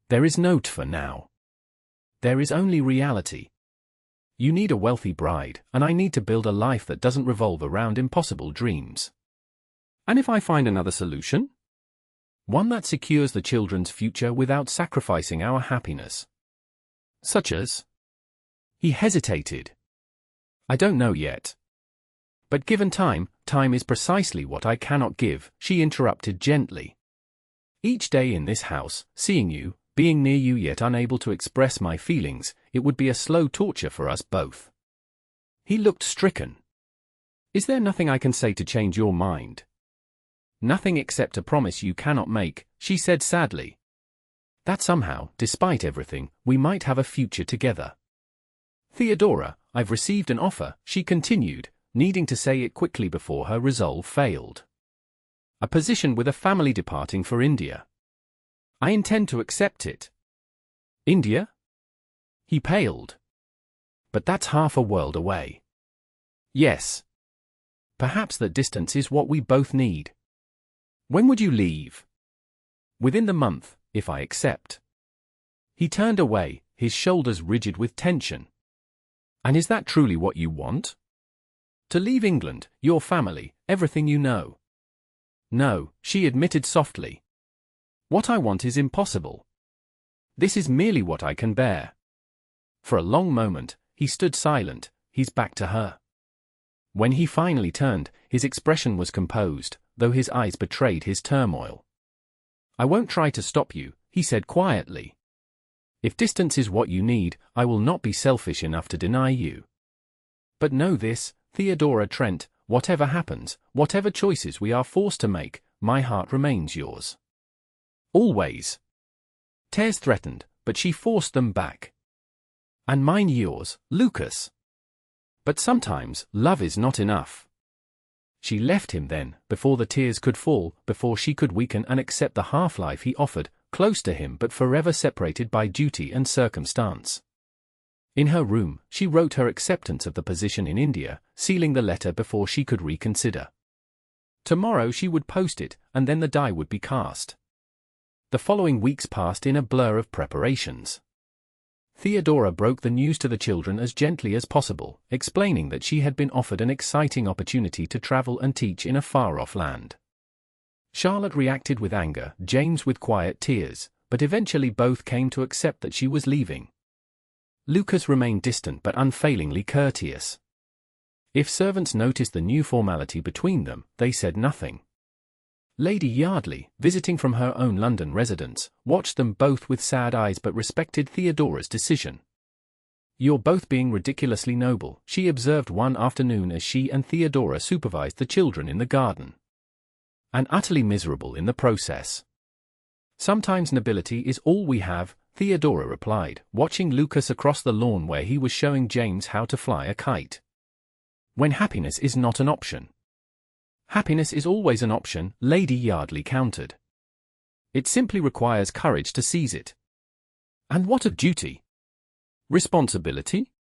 There is no for now. There is only reality. You need a wealthy bride, and I need to build a life that doesn't revolve around impossible dreams. And if I find another solution? One that secures the children's future without sacrificing our happiness. Such as? He hesitated. I don't know yet. But given time, time is precisely what I cannot give, she interrupted gently. Each day in this house, seeing you, being near you yet unable to express my feelings, it would be a slow torture for us both. He looked stricken. Is there nothing I can say to change your mind? Nothing except a promise you cannot make, she said sadly. That somehow, despite everything, we might have a future together. Theodora, I've received an offer, she continued, needing to say it quickly before her resolve failed. A position with a family departing for India. I intend to accept it. India? He paled. But that's half a world away. Yes. Perhaps that distance is what we both need. When would you leave? Within the month, if I accept. He turned away, his shoulders rigid with tension. And is that truly what you want? To leave England, your family, everything you know? No, she admitted softly. What I want is impossible. This is merely what I can bear. For a long moment, he stood silent, his back to her. When he finally turned, his expression was composed, though his eyes betrayed his turmoil. I won't try to stop you, he said quietly. If distance is what you need, I will not be selfish enough to deny you. But know this, Theodora Trent, whatever happens, whatever choices we are forced to make, my heart remains yours. Always. Tears threatened, but she forced them back. And mine yours, Lucas. But sometimes, love is not enough. She left him then, before the tears could fall, before she could weaken and accept the half-life he offered, close to him but forever separated by duty and circumstance. In her room, she wrote her acceptance of the position in India, sealing the letter before she could reconsider. Tomorrow she would post it, and then the die would be cast. The following weeks passed in a blur of preparations. Theodora broke the news to the children as gently as possible, explaining that she had been offered an exciting opportunity to travel and teach in a far-off land. Charlotte reacted with anger, James with quiet tears, but eventually both came to accept that she was leaving. Lucas remained distant but unfailingly courteous. If servants noticed the new formality between them, they said nothing. Lady Yardley, visiting from her own London residence, watched them both with sad eyes but respected Theodora's decision. You're both being ridiculously noble, she observed one afternoon as she and Theodora supervised the children in the garden. And utterly miserable in the process. Sometimes nobility is all we have, Theodora replied, watching Lucas across the lawn where he was showing James how to fly a kite. When happiness is not an option. Happiness is always an option, Lady Yardley countered. It simply requires courage to seize it. And what of duty? Responsibility?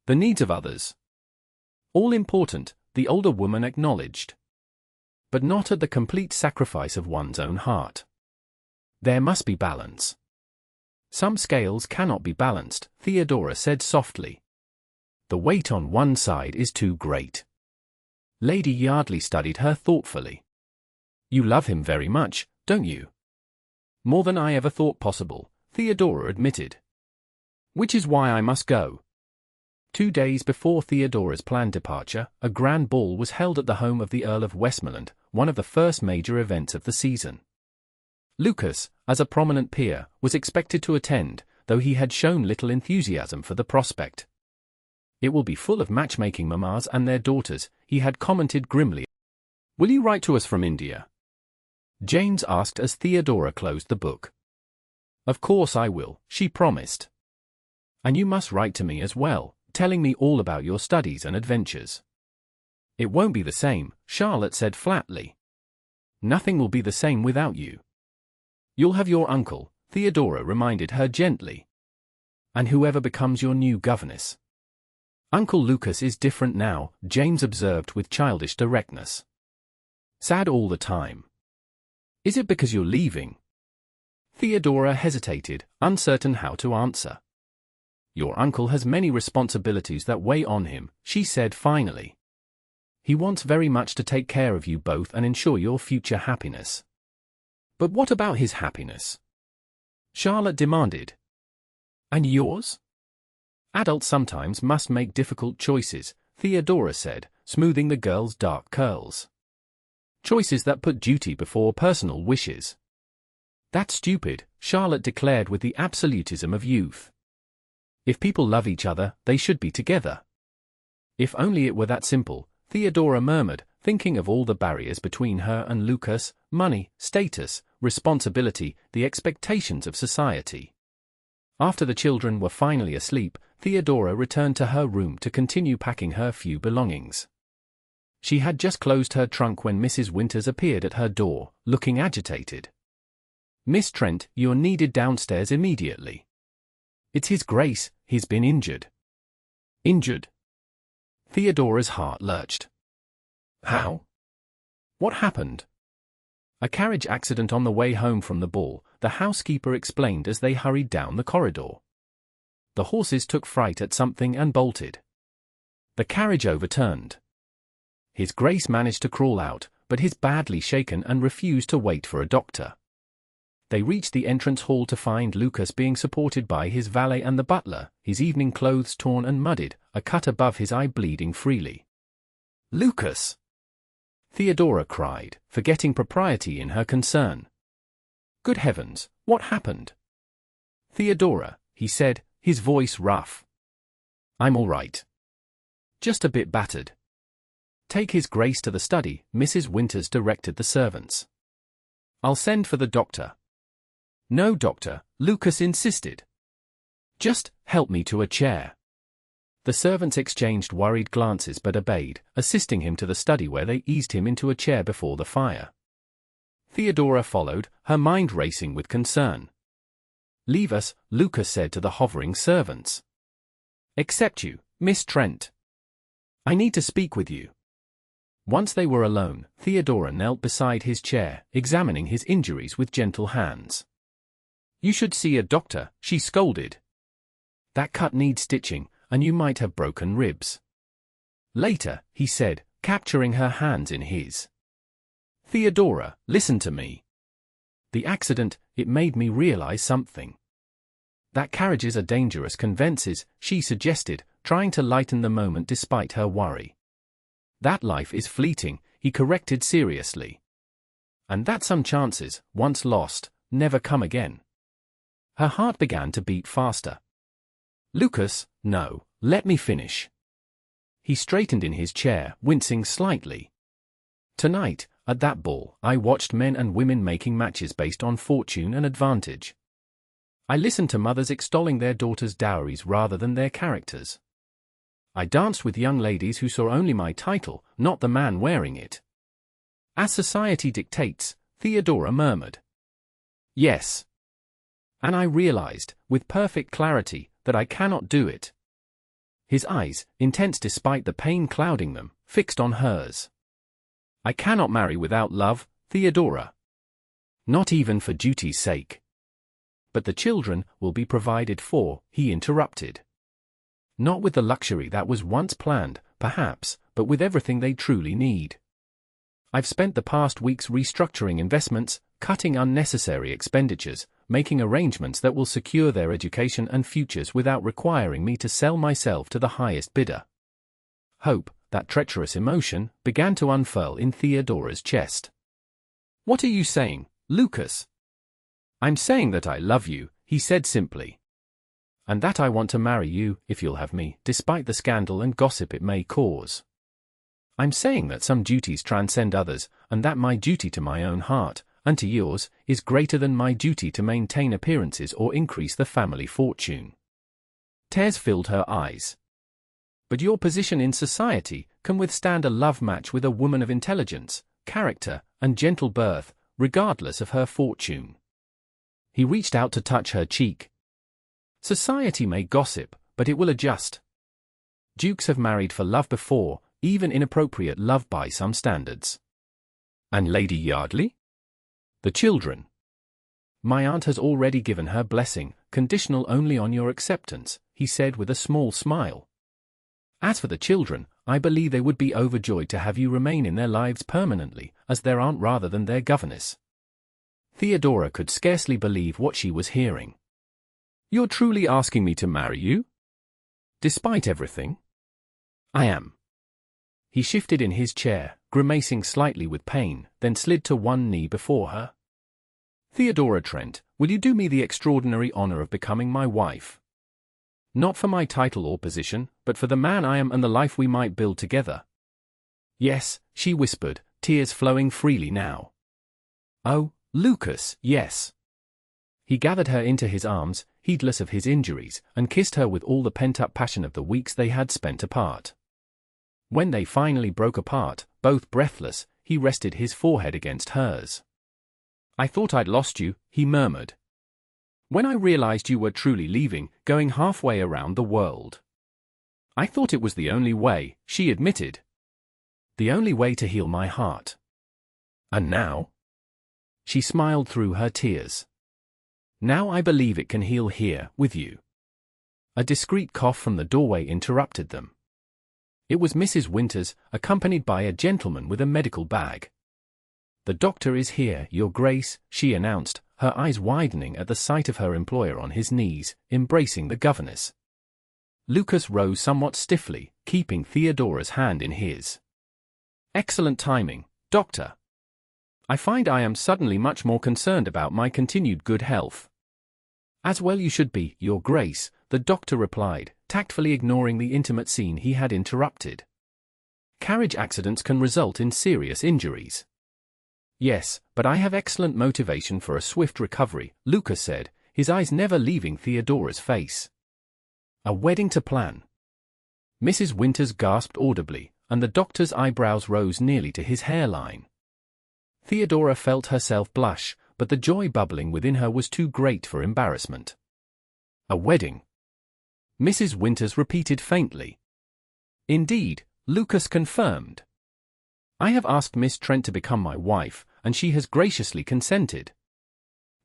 The needs of others. All important, the older woman acknowledged. But not at the complete sacrifice of one's own heart. There must be balance. Some scales cannot be balanced, Theodora said softly. The weight on one side is too great. Lady Yardley studied her thoughtfully. You love him very much, don't you? More than I ever thought possible, Theodora admitted. Which is why I must go. 2 days before Theodora's planned departure, a grand ball was held at the home of the Earl of Westmoreland, one of the first major events of the season. Lucas, as a prominent peer, was expected to attend, though he had shown little enthusiasm for the prospect. "It will be full of matchmaking mammas and their daughters," he had commented grimly. "Will you write to us from India?" James asked as Theodora closed the book. "Of course I will," she promised. "And you must write to me as well, telling me all about your studies and adventures." "It won't be the same," Charlotte said flatly. "Nothing will be the same without you." "You'll have your uncle," Theodora reminded her gently. "And whoever becomes your new governess." "Uncle Lucas is different now," James observed with childish directness. "Sad all the time." "Is it because you're leaving?" Theodora hesitated, uncertain how to answer. "Your uncle has many responsibilities that weigh on him," she said finally. "He wants very much to take care of you both and ensure your future happiness." "But what about his happiness?" Charlotte demanded. "And yours?" "Adults sometimes must make difficult choices," Theodora said, smoothing the girl's dark curls. "Choices that put duty before personal wishes." "That's stupid," Charlotte declared with the absolutism of youth. "If people love each other, they should be together." "If only it were that simple," Theodora murmured, thinking of all the barriers between her and Lucas: money, status, responsibility, the expectations of society. After the children were finally asleep, Theodora returned to her room to continue packing her few belongings. She had just closed her trunk when Mrs. Winters appeared at her door, looking agitated. "Miss Trent, you're needed downstairs immediately." "It's His Grace, he's been injured." "Injured?" Theodora's heart lurched. "How? What happened?" "A carriage accident on the way home from the ball," the housekeeper explained as they hurried down the corridor. "The horses took fright at something and bolted. The carriage overturned. His Grace managed to crawl out, but he's badly shaken and refused to wait for a doctor." They reached the entrance hall to find Lucas being supported by his valet and the butler, his evening clothes torn and muddied, a cut above his eye bleeding freely. "Lucas!" Theodora cried, forgetting propriety in her concern. "Good heavens, what happened?" "Theodora," he said, his voice rough. "I'm all right. Just a bit battered." "Take His Grace to the study," Mrs. Winters directed the servants. "I'll send for the doctor." "No doctor," Lucas insisted. "Just help me to a chair." The servants exchanged worried glances but obeyed, assisting him to the study where they eased him into a chair before the fire. Theodora followed, her mind racing with concern. "Leave us," Lucas said to the hovering servants. "Except you, Miss Trent. I need to speak with you." Once they were alone, Theodora knelt beside his chair, examining his injuries with gentle hands. "You should see a doctor," she scolded. "That cut needs stitching, and you might have broken ribs." "Later," he said, capturing her hands in his. "Theodora, listen to me. The accident, it made me realize something." "That carriages are dangerous conveyances," she suggested, trying to lighten the moment despite her worry. "That life is fleeting," he corrected seriously. "And that some chances, once lost, never come again." Her heart began to beat faster. "Lucas, no, let me finish." He straightened in his chair, wincing slightly. "Tonight, at that ball, I watched men and women making matches based on fortune and advantage. I listened to mothers extolling their daughters' dowries rather than their characters. I danced with young ladies who saw only my title, not the man wearing it." "As society dictates," Theodora murmured. "Yes. And I realized, with perfect clarity, that I cannot do it." His eyes, intense despite the pain clouding them, fixed on hers. "I cannot marry without love, Theodora. Not even for duty's sake." "But the children will be provided for," he interrupted. "Not with the luxury that was once planned, perhaps, but with everything they truly need. I've spent the past weeks restructuring investments, cutting unnecessary expenditures, making arrangements that will secure their education and futures without requiring me to sell myself to the highest bidder. Hope, that treacherous emotion, began to unfurl in Theodora's chest. "What are you saying, Lucas?" "I'm saying that I love you," he said simply. "And that I want to marry you, if you'll have me, despite the scandal and gossip it may cause. I'm saying that some duties transcend others, and that my duty to my own heart, and to yours, is greater than my duty to maintain appearances or increase the family fortune." Tears filled her eyes. "But your position in society can withstand a love match with a woman of intelligence, character, and gentle birth, regardless of her fortune." He reached out to touch her cheek. "Society may gossip, but it will adjust. Dukes have married for love before, even inappropriate love by some standards." "And Lady Yardley?" "The children. My aunt has already given her blessing, conditional only on your acceptance," he said with a small smile. "As for the children, I believe they would be overjoyed to have you remain in their lives permanently, as their aunt rather than their governess." Theodora could scarcely believe what she was hearing. "You're truly asking me to marry you? Despite everything?" "I am." He shifted in his chair, grimacing slightly with pain, then slid to one knee before her. "Theodora Trent, will you do me the extraordinary honor of becoming my wife? Not for my title or position, but for the man I am and the life we might build together." "Yes," she whispered, tears flowing freely now. "Oh, Lucas, yes." He gathered her into his arms, heedless of his injuries, and kissed her with all the pent-up passion of the weeks they had spent apart. When they finally broke apart, both breathless, he rested his forehead against hers. "I thought I'd lost you," he murmured. "When I realized you were truly leaving, going halfway around the world. I thought it was the only way," she admitted. "The only way to heal my heart." "And now?" She smiled through her tears. "Now I believe it can heal here, with you." A discreet cough from the doorway interrupted them. It was Mrs. Winters, accompanied by a gentleman with a medical bag. "The doctor is here, Your Grace," she announced, her eyes widening at the sight of her employer on his knees, embracing the governess. Lucas rose somewhat stiffly, keeping Theodora's hand in his. "Excellent timing, Doctor. I find I am suddenly much more concerned about my continued good health." "As well you should be, Your Grace," the doctor replied, tactfully ignoring the intimate scene he had interrupted. "Carriage accidents can result in serious injuries." "Yes, but I have excellent motivation for a swift recovery," Lucas said, his eyes never leaving Theodora's face. "A wedding to plan." Mrs. Winters gasped audibly, and the doctor's eyebrows rose nearly to his hairline. Theodora felt herself blush, but the joy bubbling within her was too great for embarrassment. "A wedding?" Mrs. Winters repeated faintly. "Indeed," Lucas confirmed. "I have asked Miss Trent to become my wife, and she has graciously consented."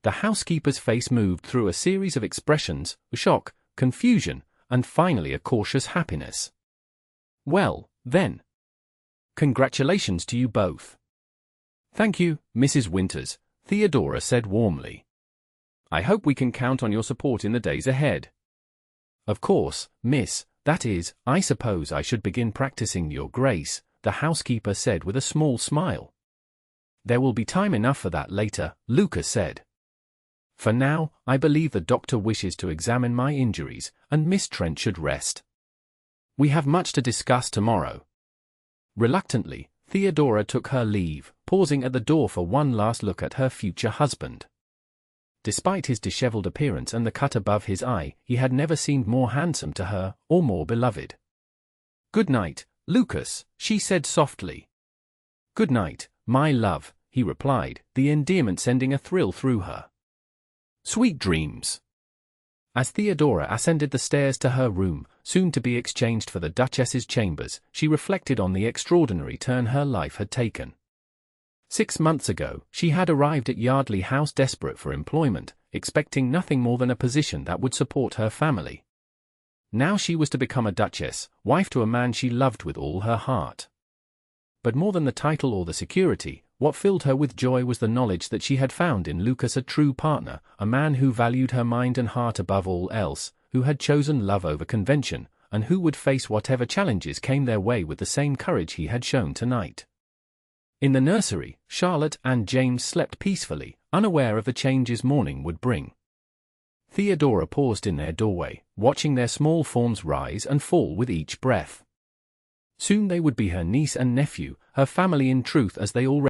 The housekeeper's face moved through a series of expressions: shock, confusion, and finally a cautious happiness. "Well, then. Congratulations to you both." "Thank you, Mrs. Winters," Theodora said warmly. "I hope we can count on your support in the days ahead." "Of course, miss, that is, I suppose I should begin practicing, Your Grace," the housekeeper said with a small smile. "There will be time enough for that later," Lucas said. "For now, I believe the doctor wishes to examine my injuries, and Miss Trent should rest. We have much to discuss tomorrow." Reluctantly, Theodora took her leave, pausing at the door for one last look at her future husband. Despite his disheveled appearance and the cut above his eye, he had never seemed more handsome to her, or more beloved. "Good night, Lucas," she said softly. "Good night, my love," he replied, the endearment sending a thrill through her. "Sweet dreams." As Theodora ascended the stairs to her room, soon to be exchanged for the Duchess's chambers, she reflected on the extraordinary turn her life had taken. 6 months ago, she had arrived at Yardley House desperate for employment, expecting nothing more than a position that would support her family. Now she was to become a duchess, wife to a man she loved with all her heart. But more than the title or the security, what filled her with joy was the knowledge that she had found in Lucas a true partner, a man who valued her mind and heart above all else, who had chosen love over convention, and who would face whatever challenges came their way with the same courage he had shown tonight. In the nursery, Charlotte and James slept peacefully, unaware of the changes morning would bring. Theodora paused in their doorway, watching their small forms rise and fall with each breath. Soon they would be her niece and nephew, her family in truth as they already